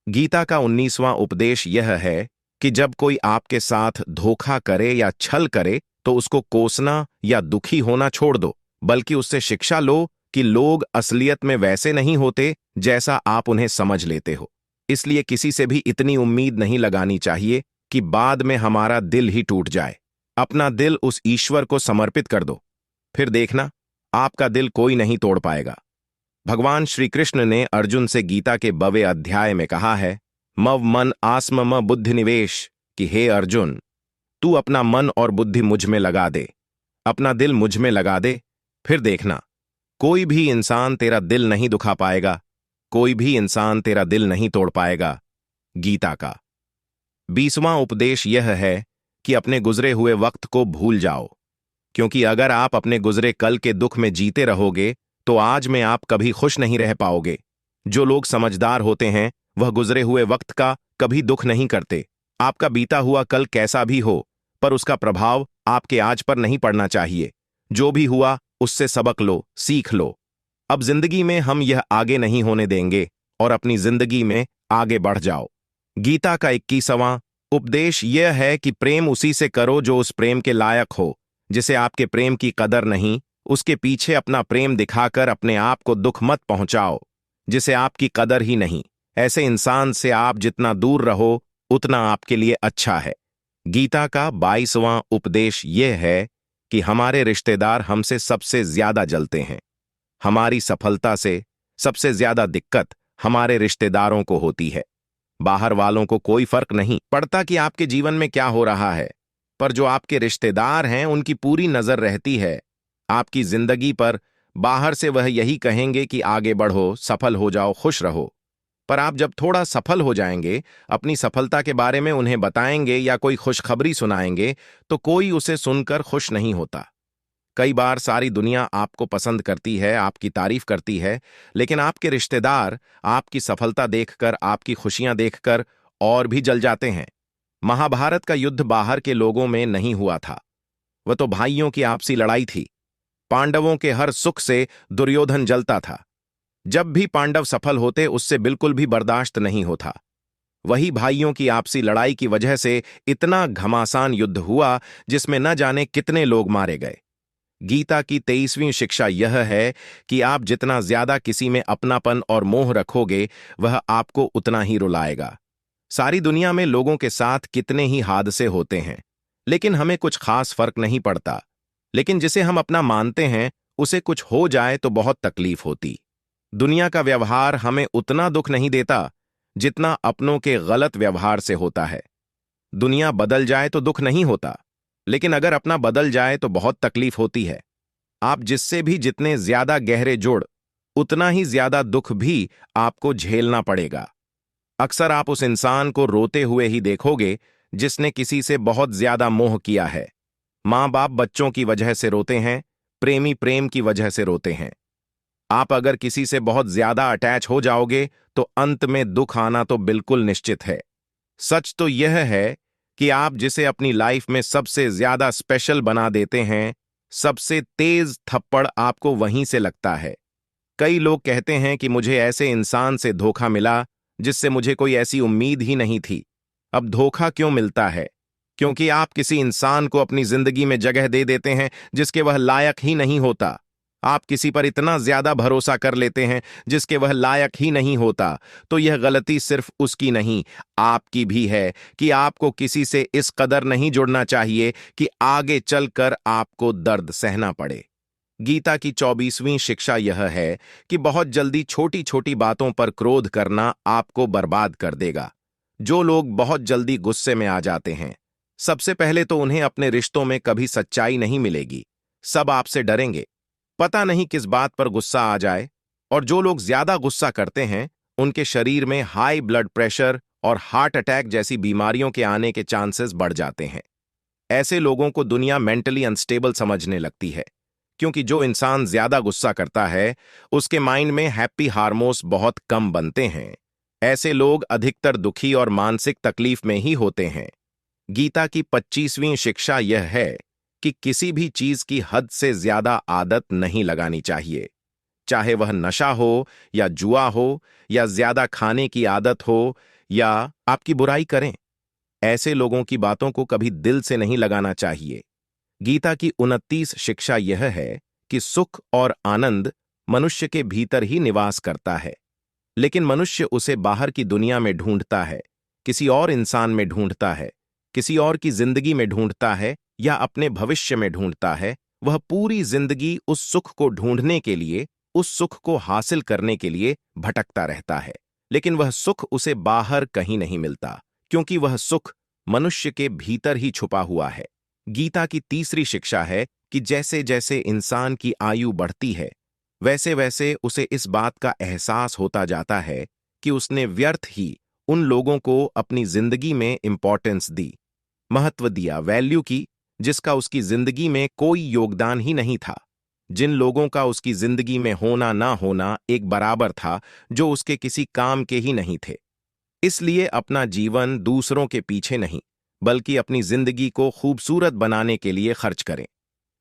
गीता का 19वां उपदेश यह है कि जब कोई आपके साथ धोखा करे या छल करे तो उसको कोसना या दुखी होना छोड़ दो, बल्कि उससे शिक्षा लो कि लोग असलियत में वैसे नहीं होते जैसा आप उन्हें समझ लेते हो। इसलिए किसी से भी इतनी उम्मीद नहीं लगानी चाहिए कि बाद में हमारा दिल ही टूट जाए। अपना दिल उस ईश्वर को समर्पित कर दो, फिर देखना आपका दिल कोई नहीं तोड़ पाएगा। भगवान श्री कृष्ण ने अर्जुन से गीता के 12वें अध्याय में कहा है, मव मन आस्म म बुद्धि निवेश, कि हे अर्जुन, तू अपना मन और बुद्धि मुझ में लगा दे, अपना दिल मुझ में लगा दे, फिर देखना कोई भी इंसान तेरा दिल नहीं दुखा पाएगा, कोई भी इंसान तेरा दिल नहीं तोड़ पाएगा। गीता का 20वां उपदेश यह है कि अपने गुजरे हुए वक्त को भूल जाओ, क्योंकि अगर आप अपने गुजरे कल के दुख में जीते रहोगे तो आज में आप कभी खुश नहीं रह पाओगे। जो लोग समझदार होते हैं वह गुजरे हुए वक्त का कभी दुख नहीं करते। आपका बीता हुआ कल कैसा भी हो, पर उसका प्रभाव आपके आज पर नहीं पड़ना चाहिए। जो भी हुआ उससे सबक लो, सीख लो। अब जिंदगी में हम यह आगे नहीं होने देंगे और अपनी जिंदगी में आगे बढ़ जाओ। गीता का 21वां उपदेश यह है कि प्रेम उसी से करो जो उस प्रेम के लायक हो। जिसे आपके प्रेम की कदर नहीं, उसके पीछे अपना प्रेम दिखाकर अपने आप को दुख मत पहुंचाओ। जिसे आपकी कदर ही नहीं, ऐसे इंसान से आप जितना दूर रहो उतना आपके लिए अच्छा है। गीता का 22वां उपदेश यह है कि हमारे रिश्तेदार हमसे सबसे ज्यादा जलते हैं। हमारी सफलता से सबसे ज्यादा दिक्कत हमारे रिश्तेदारों को होती है। बाहर वालों को कोई फर्क नहीं पड़ता कि आपके जीवन में क्या हो रहा है, पर जो आपके रिश्तेदार हैं उनकी पूरी नजर रहती है आपकी जिंदगी पर। बाहर से वह यही कहेंगे कि आगे बढ़ो, सफल हो जाओ, खुश रहो, पर आप जब थोड़ा सफल हो जाएंगे, अपनी सफलता के बारे में उन्हें बताएंगे या कोई खुशखबरी सुनाएंगे, तो कोई उसे सुनकर खुश नहीं होता। कई बार सारी दुनिया आपको पसंद करती है, आपकी तारीफ करती है, लेकिन आपके रिश्तेदार आपकी सफलता देखकर, आपकी खुशियां देखकर और भी जल जाते हैं। महाभारत का युद्ध बाहर के लोगों में नहीं हुआ था, वह तो भाइयों की आपसी लड़ाई थी। पांडवों के हर सुख से दुर्योधन जलता था। जब भी पांडव सफल होते उससे बिल्कुल भी बर्दाश्त नहीं होता। वही भाइयों की आपसी लड़ाई की वजह से इतना घमासान युद्ध हुआ जिसमें न जाने कितने लोग मारे गए। गीता की 23वीं शिक्षा यह है कि आप जितना ज्यादा किसी में अपनापन और मोह रखोगे, वह आपको उतना ही रुलाएगा। सारी दुनिया में लोगों के साथ कितने ही हादसे होते हैं, लेकिन हमें कुछ खास फर्क नहीं पड़ता। लेकिन जिसे हम अपना मानते हैं उसे कुछ हो जाए तो बहुत तकलीफ होती। दुनिया का व्यवहार हमें उतना दुख नहीं देता जितना अपनों के गलत व्यवहार से होता है। दुनिया बदल जाए तो दुख नहीं होता, लेकिन अगर अपना बदल जाए तो बहुत तकलीफ होती है। आप जिससे भी जितने ज्यादा गहरे जुड़, उतना ही ज्यादा दुख भी आपको झेलना पड़ेगा। अक्सर आप उस इंसान को रोते हुए ही देखोगे जिसने किसी से बहुत ज्यादा मोह किया है। माँ बाप बच्चों की वजह से रोते हैं, प्रेमी प्रेम की वजह से रोते हैं। आप अगर किसी से बहुत ज्यादा अटैच हो जाओगे तो अंत में दुख आना तो बिल्कुल निश्चित है। सच तो यह है कि आप जिसे अपनी लाइफ में सबसे ज्यादा स्पेशल बना देते हैं, सबसे तेज थप्पड़ आपको वहीं से लगता है। कई लोग कहते हैं कि मुझे ऐसे इंसान से धोखा मिला जिससे मुझे कोई ऐसी उम्मीद ही नहीं थी। अब धोखा क्यों मिलता है? क्योंकि आप किसी इंसान को अपनी जिंदगी में जगह दे देते हैं जिसके वह लायक ही नहीं होता। आप किसी पर इतना ज्यादा भरोसा कर लेते हैं जिसके वह लायक ही नहीं होता। तो यह गलती सिर्फ उसकी नहीं, आपकी भी है कि आपको किसी से इस कदर नहीं जुड़ना चाहिए कि आगे चलकर आपको दर्द सहना पड़े। गीता की 24वीं शिक्षा यह है कि बहुत जल्दी छोटी छोटी बातों पर क्रोध करना आपको बर्बाद कर देगा। जो लोग बहुत जल्दी गुस्से में आ जाते हैं, सबसे पहले तो उन्हें अपने रिश्तों में कभी सच्चाई नहीं मिलेगी। सब आपसे डरेंगे, पता नहीं किस बात पर गुस्सा आ जाए। और जो लोग ज्यादा गुस्सा करते हैं, उनके शरीर में हाई ब्लड प्रेशर और हार्ट अटैक जैसी बीमारियों के आने के चांसेस बढ़ जाते हैं। ऐसे लोगों को दुनिया मेंटली अनस्टेबल समझने लगती है, क्योंकि जो इंसान ज्यादा गुस्सा करता है उसके माइंड में हैप्पी हार्मोन्स बहुत कम बनते हैं। ऐसे लोग अधिकतर दुखी और मानसिक तकलीफ में ही होते हैं। गीता की 25वीं शिक्षा यह है कि किसी भी चीज की हद से ज्यादा आदत नहीं लगानी चाहिए। चाहे वह नशा हो या जुआ हो या ज्यादा खाने की आदत हो या आपकी बुराई करें, ऐसे लोगों की बातों को कभी दिल से नहीं लगाना चाहिए। गीता की 29 शिक्षा यह है कि सुख और आनंद मनुष्य के भीतर ही निवास करता है, लेकिन मनुष्य उसे बाहर की दुनिया में ढूंढता है, किसी और इंसान में ढूंढता है, किसी और की जिंदगी में ढूंढता है या अपने भविष्य में ढूंढता है। वह पूरी जिंदगी उस सुख को ढूंढने के लिए, उस सुख को हासिल करने के लिए भटकता रहता है, लेकिन वह सुख उसे बाहर कहीं नहीं मिलता, क्योंकि वह सुख मनुष्य के भीतर ही छुपा हुआ है। गीता की तीसरी शिक्षा है कि जैसे जैसे इंसान की आयु बढ़ती है, वैसे वैसे उसे इस बात का एहसास होता जाता है कि उसने व्यर्थ ही उन लोगों को अपनी जिंदगी में इंपॉर्टेंस दी, महत्व दिया, वैल्यू की, जिसका उसकी जिंदगी में कोई योगदान ही नहीं था। जिन लोगों का उसकी जिंदगी में होना ना होना एक बराबर था, जो उसके किसी काम के ही नहीं थे। इसलिए अपना जीवन दूसरों के पीछे नहीं, बल्कि अपनी जिंदगी को खूबसूरत बनाने के लिए खर्च करें।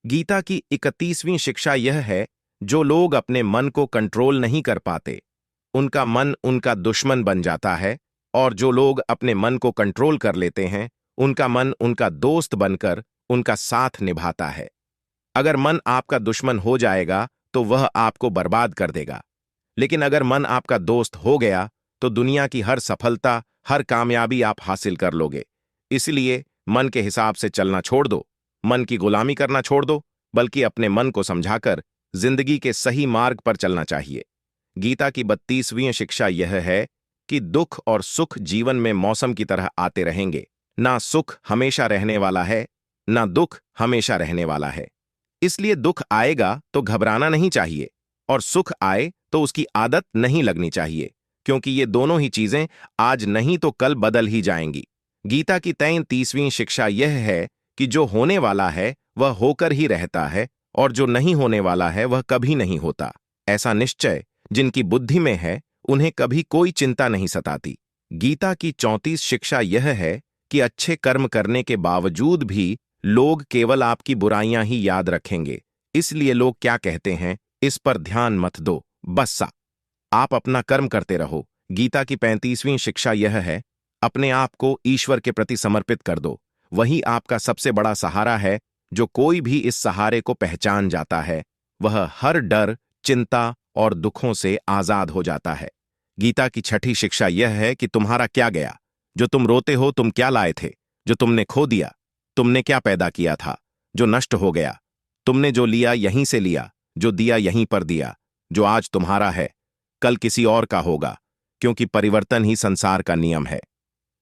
गीता की 31वीं शिक्षा यह है, जो लोग अपने मन को कंट्रोल नहीं कर पाते, उनका मन उनका दुश्मन बन जाता है, और जो लोग अपने मन को कंट्रोल कर लेते हैं, उनका मन उनका दोस्त बनकर उनका साथ निभाता है। अगर मन आपका दुश्मन हो जाएगा तो वह आपको बर्बाद कर देगा, लेकिन अगर मन आपका दोस्त हो गया तो दुनिया की हर सफलता, हर कामयाबी आप हासिल कर लोगे। इसलिए मन के हिसाब से चलना छोड़ दो, मन की गुलामी करना छोड़ दो, बल्कि अपने मन को समझाकर जिंदगी के सही मार्ग पर चलना चाहिए। गीता की 32वीं शिक्षा यह है कि दुख और सुख जीवन में मौसम की तरह आते रहेंगे। ना सुख हमेशा रहने वाला है, ना दुख हमेशा रहने वाला है। इसलिए दुख आएगा तो घबराना नहीं चाहिए, और सुख आए तो उसकी आदत नहीं लगनी चाहिए, क्योंकि ये दोनों ही चीजें आज नहीं तो कल बदल ही जाएंगी। गीता की 33वीं शिक्षा यह है कि जो होने वाला है वह होकर ही रहता है, और जो नहीं होने वाला है वह कभी नहीं होता। ऐसा निश्चय जिनकी बुद्धि में है, उन्हें कभी कोई चिंता नहीं सताती। गीता की 34 शिक्षा यह है कि अच्छे कर्म करने के बावजूद भी लोग केवल आपकी बुराइयां ही याद रखेंगे। इसलिए लोग क्या कहते हैं, इस पर ध्यान मत दो, बस आप अपना कर्म करते रहो। गीता की 35वीं शिक्षा यह है, अपने आप को ईश्वर के प्रति समर्पित कर दो। वही आपका सबसे बड़ा सहारा है। जो कोई भी इस सहारे को पहचान जाता है, वह हर डर, चिंता और दुखों से आजाद हो जाता है। गीता की 6ठी शिक्षा यह है कि तुम्हारा क्या गया, जो तुम रोते हो तुम क्या लाए थे, जो तुमने खो दिया। तुमने क्या पैदा किया था जो नष्ट हो गया? तुमने जो लिया यहीं से लिया, जो दिया यहीं पर दिया। जो आज तुम्हारा है कल किसी और का होगा, क्योंकि परिवर्तन ही संसार का नियम है।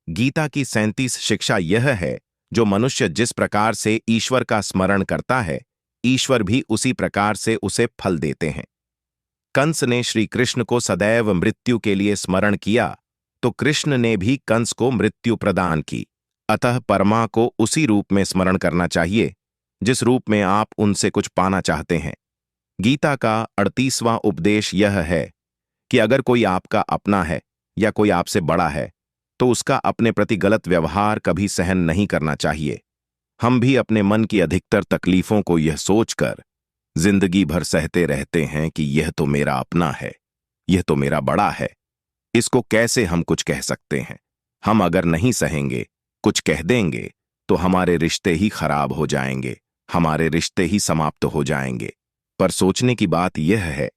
गीता की 37 शिक्षा यह है, जो मनुष्य जिस प्रकार से ईश्वर का स्मरण करता है, ईश्वर भी उसी प्रकार से उसे फल देते हैं। कंस ने श्री कृष्ण को सदैव मृत्यु के लिए स्मरण किया, तो कृष्ण ने भी कंस को मृत्यु प्रदान की। अतः परमा को उसी रूप में स्मरण करना चाहिए जिस रूप में आप उनसे कुछ पाना चाहते हैं। गीता का 38वां उपदेश यह है कि अगर कोई आपका अपना है या कोई आपसे बड़ा है, तो उसका अपने प्रति गलत व्यवहार कभी सहन नहीं करना चाहिए। हम भी अपने मन की अधिकतर तकलीफों को यह सोचकर जिंदगी भर सहते रहते हैं कि यह तो मेरा अपना है, यह तो मेरा बड़ा है, इसको कैसे हम कुछ कह सकते हैं। हम अगर नहीं सहेंगे, कुछ कह देंगे, तो हमारे रिश्ते ही खराब हो जाएंगे, हमारे रिश्ते ही समाप्त हो जाएंगे। पर सोचने की बात यह है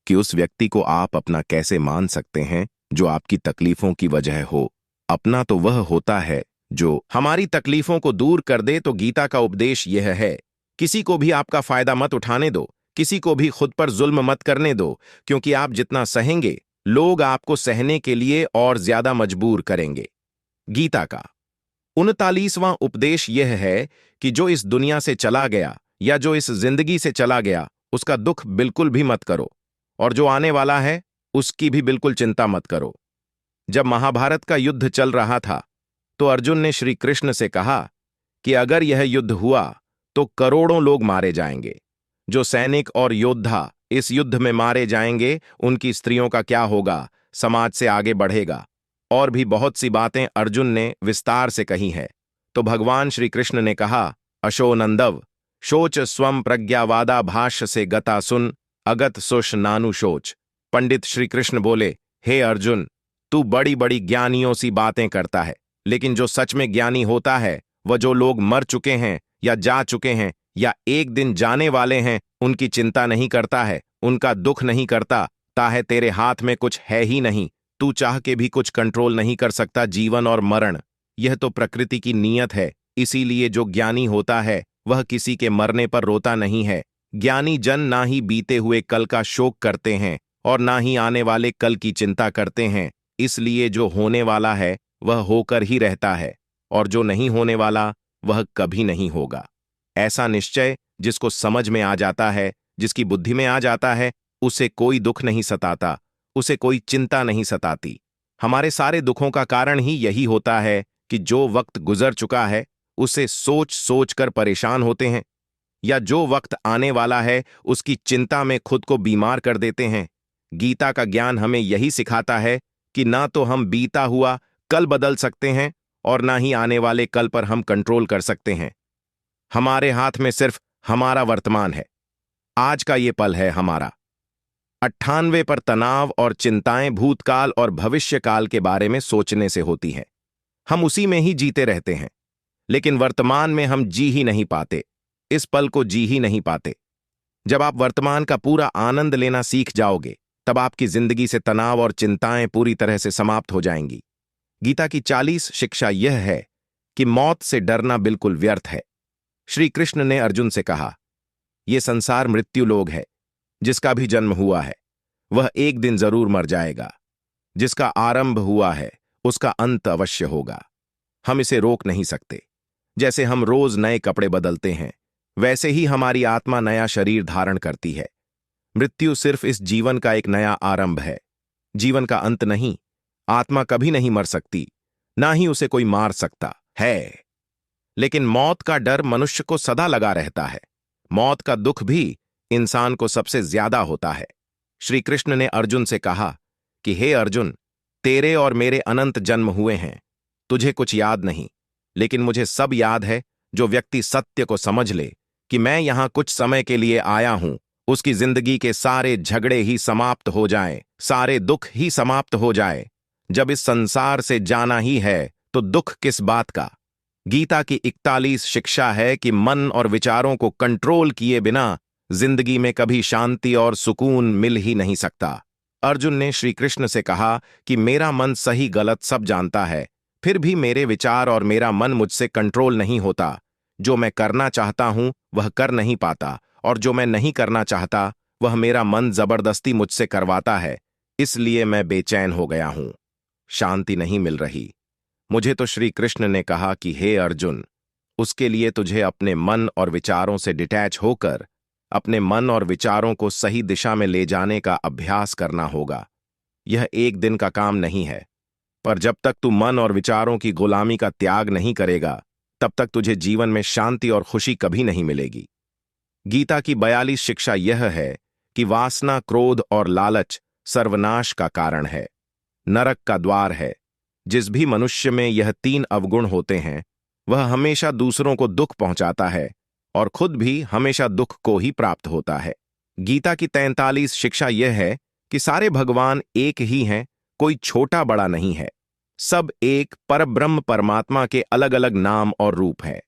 कि उस व्यक्ति को आप अपना कैसे मान सकते हैं जो आपकी तकलीफों की वजह हो। अपना तो वह होता है जो हमारी तकलीफों को दूर कर दे। तो गीता का उपदेश यह है, किसी को भी आपका फायदा मत उठाने दो, किसी को भी खुद पर जुल्म मत करने दो, क्योंकि आप जितना सहेंगे, लोग आपको सहने के लिए और ज्यादा मजबूर करेंगे। गीता का 39वां उपदेश यह है कि जो इस दुनिया से चला गया या जो इस जिंदगी से चला गया, उसका दुख बिल्कुल भी मत करो, और जो आने वाला है उसकी भी बिल्कुल चिंता मत करो। जब महाभारत का युद्ध चल रहा था, तो अर्जुन ने श्री कृष्ण से कहा कि अगर यह युद्ध हुआ तो करोड़ों लोग मारे जाएंगे। जो सैनिक और योद्धा इस युद्ध में मारे जाएंगे, उनकी स्त्रियों का क्या होगा, समाज से आगे बढ़ेगा। और भी बहुत सी बातें अर्जुन ने विस्तार से कही है। तो भगवान श्री कृष्ण ने कहा, अशो नंदव शोच स्वम प्रज्ञावादा भाष्य से गता सुन अगत सुष नानु शोच। पंडित श्री कृष्ण बोले, हे अर्जुन, तू बड़ी बड़ी ज्ञानियों सी बातें करता है, लेकिन जो सच में ज्ञानी होता है वह जो लोग मर चुके हैं या जा चुके हैं या एक दिन जाने वाले हैं, उनकी चिंता नहीं करता है, उनका दुख नहीं करता। ताहे तेरे हाथ में कुछ है ही नहीं, तू चाह के भी कुछ कंट्रोल नहीं कर सकता जीवन और मरण। यह तो प्रकृति की नीयत है। इसीलिए जो ज्ञानी होता है वह किसी के मरने पर रोता नहीं है। ज्ञानी जन ना ही बीते हुए कल का शोक करते हैं और ना ही आने वाले कल की चिंता करते हैं। इसलिए जो होने वाला है वह होकर ही रहता है, और जो नहीं होने वाला वह कभी नहीं होगा। ऐसा निश्चय जिसको समझ में आ जाता है, जिसकी बुद्धि में आ जाता है, उसे कोई दुख नहीं सताता, उसे कोई चिंता नहीं सताती। हमारे सारे दुखों का कारण ही यही होता है कि जो वक्त गुजर चुका है उसे सोच सोच कर परेशान होते हैं, या जो वक्त आने वाला है उसकी चिंता में खुद को बीमार कर देते हैं। गीता का ज्ञान हमें यही सिखाता है कि ना तो हम बीता हुआ कल बदल सकते हैं और ना ही आने वाले कल पर हम कंट्रोल कर सकते हैं। हमारे हाथ में सिर्फ हमारा वर्तमान है। आज का ये पल है हमारा। 98 पर तनाव और चिंताएं भूतकाल और भविष्यकाल के बारे में सोचने से होती हैं। हम उसी में ही जीते रहते हैं, लेकिन वर्तमान में हम जी ही नहीं पाते, इस पल को जी ही नहीं पाते। जब आप वर्तमान का पूरा आनंद लेना सीख जाओगे, तब आपकी जिंदगी से तनाव और चिंताएं पूरी तरह से समाप्त हो जाएंगी। गीता की 40 शिक्षा यह है कि मौत से डरना बिल्कुल व्यर्थ है। श्री कृष्ण ने अर्जुन से कहा, यह संसार मृत्यु लोक है। जिसका भी जन्म हुआ है वह एक दिन जरूर मर जाएगा। जिसका आरंभ हुआ है उसका अंत अवश्य होगा। हम इसे रोक नहीं सकते। जैसे हम रोज नए कपड़े बदलते हैं, वैसे ही हमारी आत्मा नया शरीर धारण करती है। मृत्यु सिर्फ इस जीवन का एक नया आरंभ है, जीवन का अंत नहीं। आत्मा कभी नहीं मर सकती, ना ही उसे कोई मार सकता है। लेकिन मौत का डर मनुष्य को सदा लगा रहता है। मौत का दुख भी इंसान को सबसे ज्यादा होता है। श्री कृष्ण ने अर्जुन से कहा कि हे अर्जुन, तेरे और मेरे अनंत जन्म हुए हैं, तुझे कुछ याद नहीं, लेकिन मुझे सब याद है। जो व्यक्ति सत्य को समझ ले कि मैं यहां कुछ समय के लिए आया हूं, उसकी जिंदगी के सारे झगड़े ही समाप्त हो जाएं, सारे दुख ही समाप्त हो जाए। जब इस संसार से जाना ही है तो दुख किस बात का। गीता की 41 शिक्षा है कि मन और विचारों को कंट्रोल किए बिना जिंदगी में कभी शांति और सुकून मिल ही नहीं सकता। अर्जुन ने श्री कृष्ण से कहा कि मेरा मन सही गलत सब जानता है, फिर भी मेरे विचार और मेरा मन मुझसे कंट्रोल नहीं होता, जो मैं करना चाहता हूं वह कर नहीं पाता, और जो मैं नहीं करना चाहता वह मेरा मन जबरदस्ती मुझसे करवाता है, इसलिए मैं बेचैन हो गया हूं। शांति नहीं मिल रही। मुझे तो श्री कृष्ण ने कहा कि हे अर्जुन, उसके लिए तुझे अपने मन और विचारों से डिटैच होकर अपने मन और विचारों को सही दिशा में ले जाने का अभ्यास करना होगा। यह एक दिन का काम नहीं है, पर जब तक तू मन और विचारों की गुलामी का त्याग नहीं करेगा, तब तक तुझे जीवन में शांति और खुशी कभी नहीं मिलेगी। गीता की 42 शिक्षा यह है कि वासना, क्रोध और लालच सर्वनाश का कारण है, नरक का द्वार है। जिस भी मनुष्य में यह 3 अवगुण होते हैं, वह हमेशा दूसरों को दुख पहुंचाता है और खुद भी हमेशा दुख को ही प्राप्त होता है। गीता की 43 शिक्षा यह है कि सारे भगवान एक ही हैं, कोई छोटा बड़ा नहीं है। सब एक परब्रह्म परमात्मा के अलग अलग नाम और रूप हैं।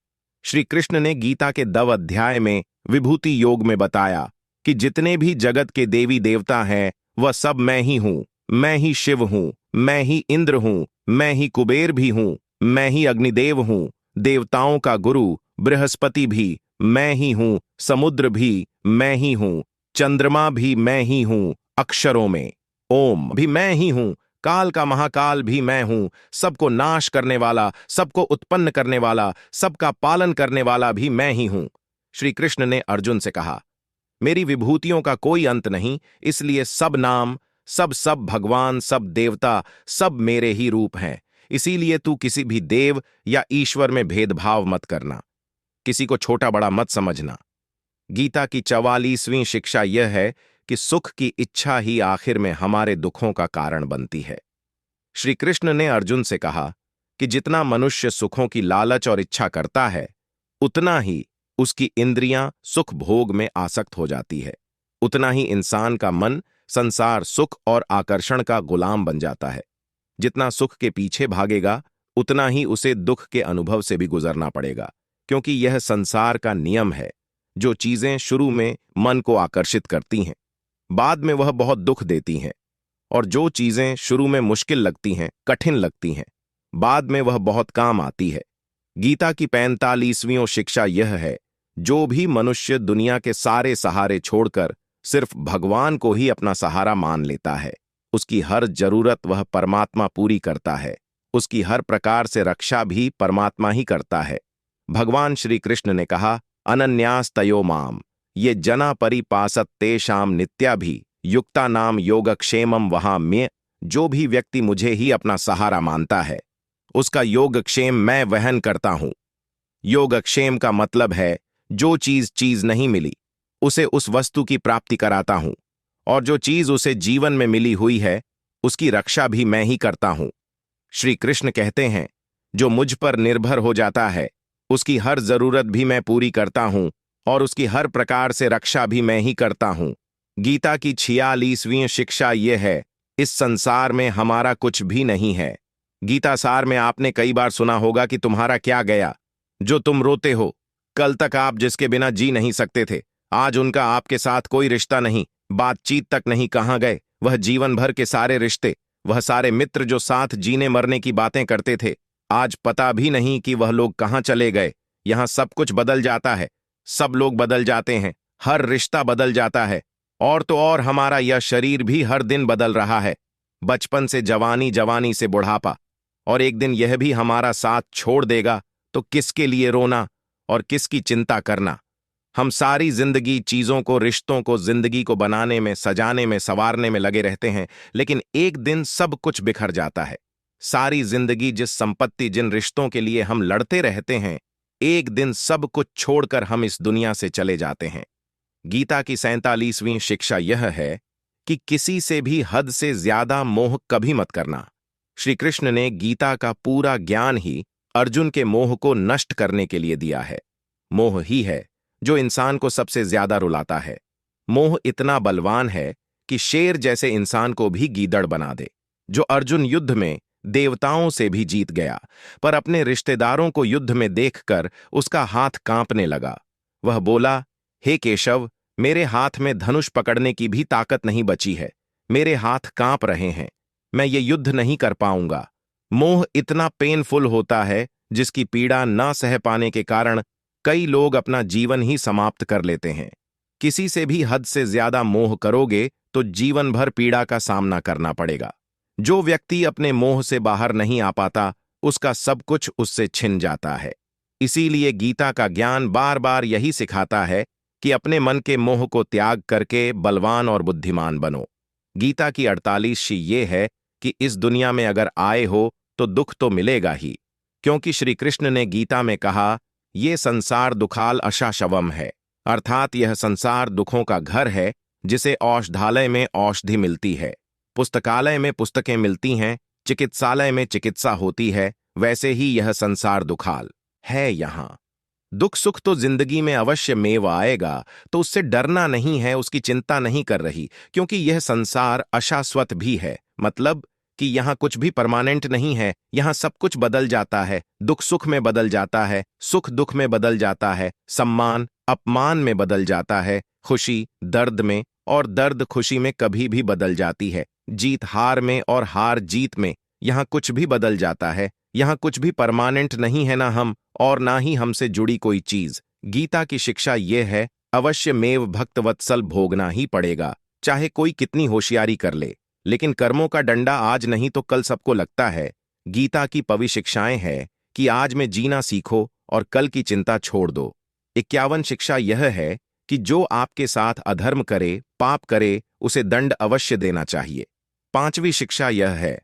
श्री कृष्ण ने गीता के 2 अध्याय में विभूति योग में बताया कि जितने भी जगत के देवी देवता हैं, वह सब मैं ही हूं। मैं ही शिव हूं, मैं ही इंद्र हूं, मैं ही कुबेर भी हूं, मैं ही अग्निदेव हूं, देवताओं का गुरु बृहस्पति भी मैं ही हूं, समुद्र भी मैं ही हूं, चंद्रमा भी मैं ही हूं, अक्षरों में ओम भी मैं ही हूं, काल का महाकाल भी मैं हूं, सबको नाश करने वाला, सबको उत्पन्न करने वाला, सबका पालन करने वाला भी मैं ही हूं। श्री कृष्ण ने अर्जुन से कहा, मेरी विभूतियों का कोई अंत नहीं, इसलिए सब नाम, सब भगवान, सब देवता, सब मेरे ही रूप हैं। इसीलिए तू किसी भी देव या ईश्वर में भेदभाव मत करना, किसी को छोटा बड़ा मत समझना। गीता की 44वीं शिक्षा यह है कि सुख की इच्छा ही आखिर में हमारे दुखों का कारण बनती है। श्री कृष्ण ने अर्जुन से कहा कि जितना मनुष्य सुखों की लालच और इच्छा करता है, उतना ही उसकी इंद्रियां सुख भोग में आसक्त हो जाती है, उतना ही इंसान का मन संसार सुख और आकर्षण का गुलाम बन जाता है। जितना सुख के पीछे भागेगा, उतना ही उसे दुख के अनुभव से भी गुजरना पड़ेगा, क्योंकि यह संसार का नियम है। जो चीजें शुरू में मन को आकर्षित करती हैं, बाद में वह बहुत दुख देती हैं, और जो चीजें शुरू में मुश्किल लगती हैं, कठिन लगती हैं, बाद में वह बहुत काम आती है। गीता की 45वीं शिक्षा यह है, जो भी मनुष्य दुनिया के सारे सहारे छोड़कर सिर्फ भगवान को ही अपना सहारा मान लेता है, उसकी हर जरूरत वह परमात्मा पूरी करता है, उसकी हर प्रकार से रक्षा भी परमात्मा ही करता है। भगवान श्री कृष्ण ने कहा, अनन्यास्तयो माम ये जना परिपासत तेषाम नित्या भी युक्ता नाम योगक्षेमम वहाम्य। जो भी व्यक्ति मुझे ही अपना सहारा मानता है, उसका योगक्षेम मैं वहन करता हूं। योगक्षेम का मतलब है जो चीज नहीं मिली, उसे उस वस्तु की प्राप्ति कराता हूं, और जो चीज उसे जीवन में मिली हुई है, उसकी रक्षा भी मैं ही करता हूं। श्री कृष्ण कहते हैं, जो मुझ पर निर्भर हो जाता है, उसकी हर जरूरत भी मैं पूरी करता हूं, और उसकी हर प्रकार से रक्षा भी मैं ही करता हूं। गीता की 46वीं शिक्षा यह है, इस संसार में हमारा कुछ भी नहीं है। गीता सार में आपने कई बार सुना होगा कि तुम्हारा क्या गया, जो तुम रोते हो। कल तक आप जिसके बिना जी नहीं सकते थे, आज उनका आपके साथ कोई रिश्ता नहीं, बातचीत तक नहीं, कहाँ गए वह जीवन भर के सारे रिश्ते, वह सारे मित्र जो साथ जीने मरने की बातें करते थे, आज पता भी नहीं कि वह लोग कहाँ चले गए। यहां सब कुछ बदल जाता है, सब लोग बदल जाते हैं, हर रिश्ता बदल जाता है, और तो और हमारा यह शरीर भी हर दिन बदल रहा है। बचपन से जवानी, जवानी से बुढ़ापा, और एक दिन यह भी हमारा साथ छोड़ देगा, तो किसके लिए रोना और किसकी चिंता करना। हम सारी जिंदगी चीजों को, रिश्तों को, जिंदगी को बनाने में, सजाने में, संवारने में लगे रहते हैं, लेकिन एक दिन सब कुछ बिखर जाता है। सारी जिंदगी जिस संपत्ति, जिन रिश्तों के लिए हम लड़ते रहते हैं, एक दिन सब कुछ छोड़कर हम इस दुनिया से चले जाते हैं। गीता की 47वीं शिक्षा यह है कि किसी से भी हद से ज्यादा मोह कभी मत करना। श्री कृष्ण ने गीता का पूरा ज्ञान ही अर्जुन के मोह को नष्ट करने के लिए दिया है। मोह ही है जो इंसान को सबसे ज्यादा रुलाता है। मोह इतना बलवान है कि शेर जैसे इंसान को भी गीदड़ बना दे। जो अर्जुन युद्ध में देवताओं से भी जीत गया, पर अपने रिश्तेदारों को युद्ध में देखकर उसका हाथ कांपने लगा। वह बोला, हे केशव, मेरे हाथ में धनुष पकड़ने की भी ताकत नहीं बची है, मेरे हाथ कांप रहे हैं, मैं ये युद्ध नहीं कर पाऊंगा। मोह इतना पेनफुल होता है जिसकी पीड़ा न सह पाने के कारण कई लोग अपना जीवन ही समाप्त कर लेते हैं। किसी से भी हद से ज्यादा मोह करोगे तो जीवन भर पीड़ा का सामना करना पड़ेगा। जो व्यक्ति अपने मोह से बाहर नहीं आ पाता, उसका सब कुछ उससे छिन जाता है। इसीलिए गीता का ज्ञान बार बार यही सिखाता है कि अपने मन के मोह को त्याग करके बलवान और बुद्धिमान बनो। गीता की 48वीं ये है कि इस दुनिया में अगर आए हो तो दुख तो मिलेगा ही, क्योंकि श्री कृष्ण ने गीता में कहा, ये संसार दुखाल अशाशवम है, अर्थात यह संसार दुखों का घर है। जिसे औषधालय में औषधि मिलती है, पुस्तकालय में पुस्तकें मिलती हैं, चिकित्सालय में चिकित्सा होती है, वैसे ही यह संसार दुखाल है। यहाँ दुख सुख तो जिंदगी में अवश्य मेव आएगा, तो उससे डरना नहीं है, उसकी चिंता नहीं कर रही, क्योंकि यह संसार अशाश्वत भी है। मतलब कि यहाँ कुछ भी परमानेंट नहीं है, यहाँ सब कुछ बदल जाता है। दुख सुख में बदल जाता है, सुख दुख में बदल जाता है, सम्मान अपमान में बदल जाता है, खुशी दर्द में और दर्द खुशी में कभी भी बदल जाती है, जीत हार में और हार जीत में। यहाँ कुछ भी बदल जाता है, यहाँ कुछ भी परमानेंट नहीं है, ना हम और ना ही हमसे जुड़ी कोई चीज। गीता की शिक्षा यह है, अवश्य मेव भक्तवत्सल भोगना ही पड़ेगा, चाहे कोई कितनी होशियारी कर ले, लेकिन कर्मों का डंडा आज नहीं तो कल सबको लगता है। गीता की पवित्र शिक्षाएं हैं कि आज में जीना सीखो और कल की चिंता छोड़ दो। 51 शिक्षा यह है कि जो आपके साथ अधर्म करे, पाप करे, उसे दंड अवश्य देना चाहिए। 5वीं शिक्षा यह है,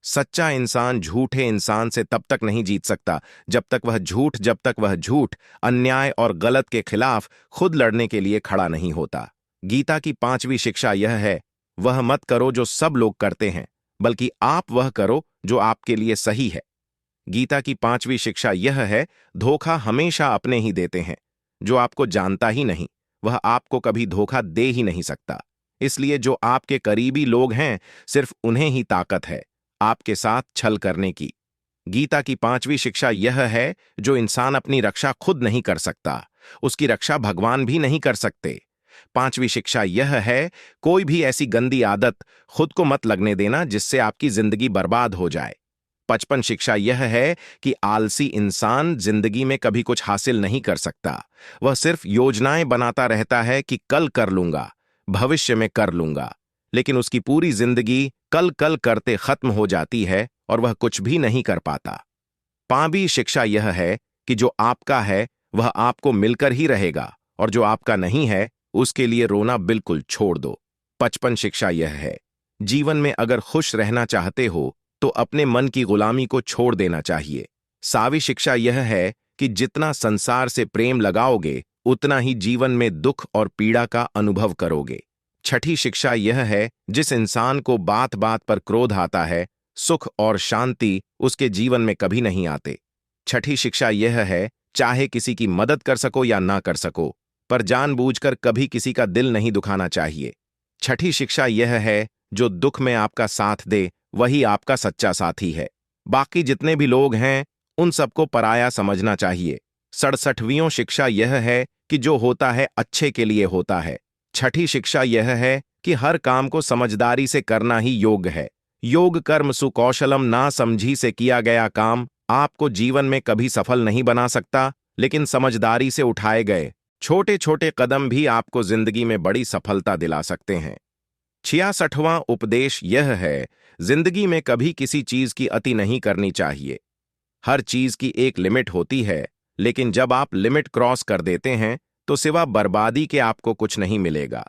सच्चा इंसान झूठे इंसान से तब तक नहीं जीत सकता जब तक वह झूठ अन्याय और गलत के खिलाफ खुद लड़ने के लिए खड़ा नहीं होता। गीता की 5वीं शिक्षा यह है, वह मत करो जो सब लोग करते हैं, बल्कि आप वह करो जो आपके लिए सही है। गीता की 5वीं शिक्षा यह है, धोखा हमेशा अपने ही देते हैं। जो आपको जानता ही नहीं, वह आपको कभी धोखा दे ही नहीं सकता। इसलिए जो आपके करीबी लोग हैं, सिर्फ उन्हें ही ताकत है आपके साथ छल करने की। गीता की 5वीं शिक्षा यह है, जो इंसान अपनी रक्षा खुद नहीं कर सकता, उसकी रक्षा भगवान भी नहीं कर सकते। 5वीं शिक्षा यह है, कोई भी ऐसी गंदी आदत खुद को मत लगने देना जिससे आपकी जिंदगी बर्बाद हो जाए। 55 शिक्षा यह है कि आलसी इंसान जिंदगी में कभी कुछ हासिल नहीं कर सकता। वह सिर्फ योजनाएं बनाता रहता है कि कल कर लूंगा, भविष्य में कर लूंगा, लेकिन उसकी पूरी जिंदगी कल कल करते खत्म हो जाती है और वह कुछ भी नहीं कर पाता। 5वीं शिक्षा यह है कि जो आपका है वह आपको मिलकर ही रहेगा, और जो आपका नहीं है उसके लिए रोना बिल्कुल छोड़ दो। 55 शिक्षा यह है, जीवन में अगर खुश रहना चाहते हो तो अपने मन की गुलामी को छोड़ देना चाहिए। 7वीं शिक्षा यह है कि जितना संसार से प्रेम लगाओगे, उतना ही जीवन में दुख और पीड़ा का अनुभव करोगे। 6ठी शिक्षा यह है, जिस इंसान को बात बात पर क्रोध आता है, सुख और शांति उसके जीवन में कभी नहीं आते। 6ठी शिक्षा यह है, चाहे किसी की मदद कर सको या ना कर सको, पर जानबूझकर कभी किसी का दिल नहीं दुखाना चाहिए। 6ठी शिक्षा यह है, जो दुख में आपका साथ दे वही आपका सच्चा साथी है। बाकी जितने भी लोग हैं उन सबको पराया समझना चाहिए। 67वीं शिक्षा यह है कि जो होता है अच्छे के लिए होता है। 6ठी शिक्षा यह है कि हर काम को समझदारी से करना ही योग है। योग कर्म सुकौशलम ना समझी से किया गया काम आपको जीवन में कभी सफल नहीं बना सकता, लेकिन समझदारी से उठाए गए छोटे छोटे कदम भी आपको जिंदगी में बड़ी सफलता दिला सकते हैं। 66वां उपदेश यह है, जिंदगी में कभी किसी चीज की अति नहीं करनी चाहिए। हर चीज की एक लिमिट होती है, लेकिन जब आप लिमिट क्रॉस कर देते हैं तो सिवा बर्बादी के आपको कुछ नहीं मिलेगा।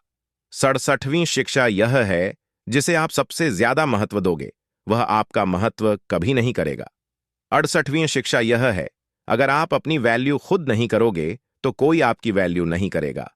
67वीं शिक्षा यह है, जिसे आप सबसे ज्यादा महत्व दोगे वह आपका महत्व कभी नहीं करेगा। 68वीं शिक्षा यह है, अगर आप अपनी वैल्यू खुद नहीं करोगे तो कोई आपकी वैल्यू नहीं करेगा।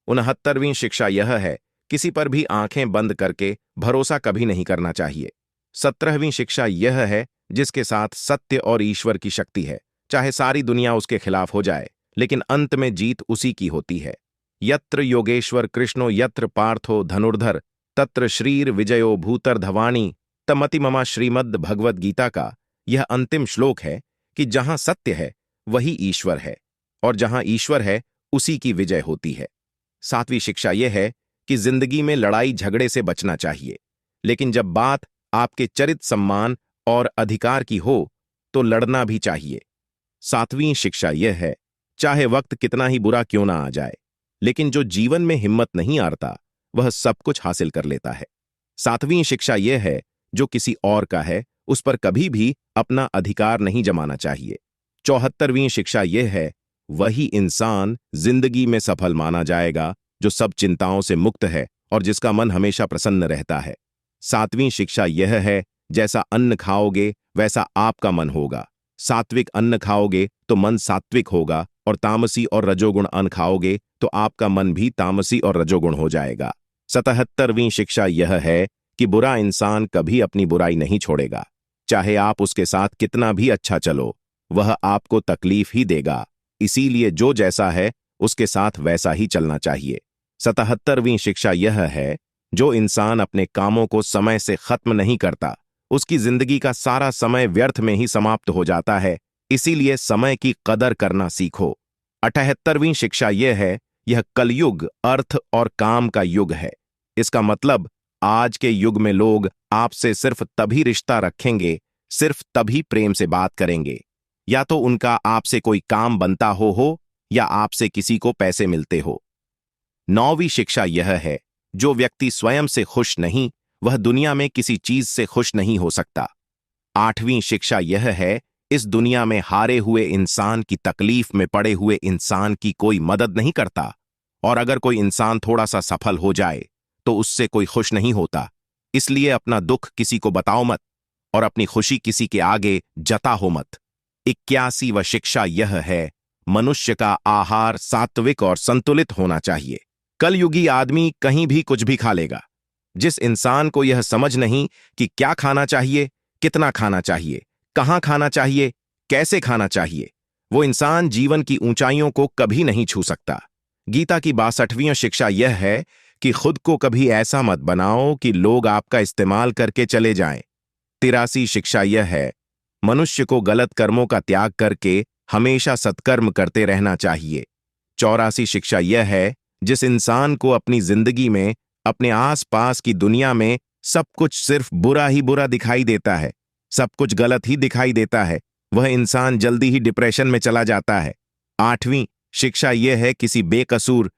69वीं शिक्षा यह है, किसी पर भी आंखें बंद करके भरोसा कभी नहीं करना चाहिए। 17वीं शिक्षा यह है, जिसके साथ सत्य और ईश्वर की शक्ति है, चाहे सारी दुनिया उसके खिलाफ हो जाए, लेकिन अंत में जीत उसी की होती है। यत्र योगेश्वर कृष्णो यत्र पार्थो धनुर्धर तत्र श्रीर विजयो भूतर्धवाणी तमति ममा श्रीमद् भगवद गीता का यह अंतिम श्लोक है कि जहां सत्य है वही ईश्वर है, और जहां ईश्वर है उसी की विजय होती है। 7वीं शिक्षा यह है कि जिंदगी में लड़ाई झगड़े से बचना चाहिए, लेकिन जब बात आपके चरित्र सम्मान और अधिकार की हो तो लड़ना भी चाहिए। 7वीं शिक्षा यह है, चाहे वक्त कितना ही बुरा क्यों ना आ जाए। लेकिन जो जीवन में हिम्मत नहीं हारता, वह सब कुछ हासिल कर लेता है। 7वीं शिक्षा यह है, जो किसी और का है उस पर कभी भी अपना अधिकार नहीं जमाना चाहिए। 74वीं शिक्षा यह है, वही इंसान जिंदगी में सफल माना जाएगा जो सब चिंताओं से मुक्त है और जिसका मन हमेशा प्रसन्न रहता है। 7वीं शिक्षा यह है, जैसा अन्न खाओगे वैसा आपका मन होगा। सात्विक अन्न खाओगे तो मन सात्विक होगा और तामसी और रजोगुण अन्न खाओगे तो आपका मन भी तामसी और रजोगुण हो जाएगा। 77वीं शिक्षा यह है कि बुरा इंसान कभी अपनी बुराई नहीं छोड़ेगा। चाहे आप उसके साथ कितना भी अच्छा चलो, वह आपको तकलीफ ही देगा। इसीलिए जो जैसा है उसके साथ वैसा ही चलना चाहिए। 77वीं शिक्षा यह है, जो इंसान अपने कामों को समय से खत्म नहीं करता, उसकी जिंदगी का सारा समय व्यर्थ में ही समाप्त हो जाता है। इसीलिए समय की कदर करना सीखो। 78वीं शिक्षा यह है, यह कलयुग अर्थ और काम का युग है। इसका मतलब आज के युग में लोग आपसे सिर्फ तभी रिश्ता रखेंगे, सिर्फ तभी प्रेम से बात करेंगे, या तो उनका आपसे कोई काम बनता हो या आपसे किसी को पैसे मिलते हो। 9वीं शिक्षा यह है, जो व्यक्ति स्वयं से खुश नहीं, वह दुनिया में किसी चीज से खुश नहीं हो सकता। 8वीं शिक्षा यह है, इस दुनिया में हारे हुए इंसान की तकलीफ में पड़े हुए इंसान की कोई मदद नहीं करता, और अगर कोई इंसान थोड़ा सा सफल हो जाए तो उससे कोई खुश नहीं होता। इसलिए अपना दुख किसी को बताओ मत और अपनी खुशी किसी के आगे जताओ मत। 81वां शिक्षा यह है, मनुष्य का आहार सात्विक और संतुलित होना चाहिए। कलयुगी आदमी कहीं भी कुछ भी खा लेगा। जिस इंसान को यह समझ नहीं कि क्या खाना चाहिए, कितना खाना चाहिए, कहां खाना चाहिए, कैसे खाना चाहिए, वो इंसान जीवन की ऊंचाइयों को कभी नहीं छू सकता। गीता की 62वीं शिक्षा यह है कि खुद को कभी ऐसा मत बनाओ कि लोग आपका इस्तेमाल करके चले जाएं। 83 शिक्षा यह है, मनुष्य को गलत कर्मों का त्याग करके हमेशा सत्कर्म करते रहना चाहिए। 84 शिक्षा यह है, जिस इंसान को अपनी जिंदगी में, अपने आसपास की दुनिया में सब कुछ सिर्फ बुरा ही बुरा दिखाई देता है, सब कुछ गलत ही दिखाई देता है, वह इंसान जल्दी ही डिप्रेशन में चला जाता है। 8वीं शिक्षा यह है, किसी बेकसूर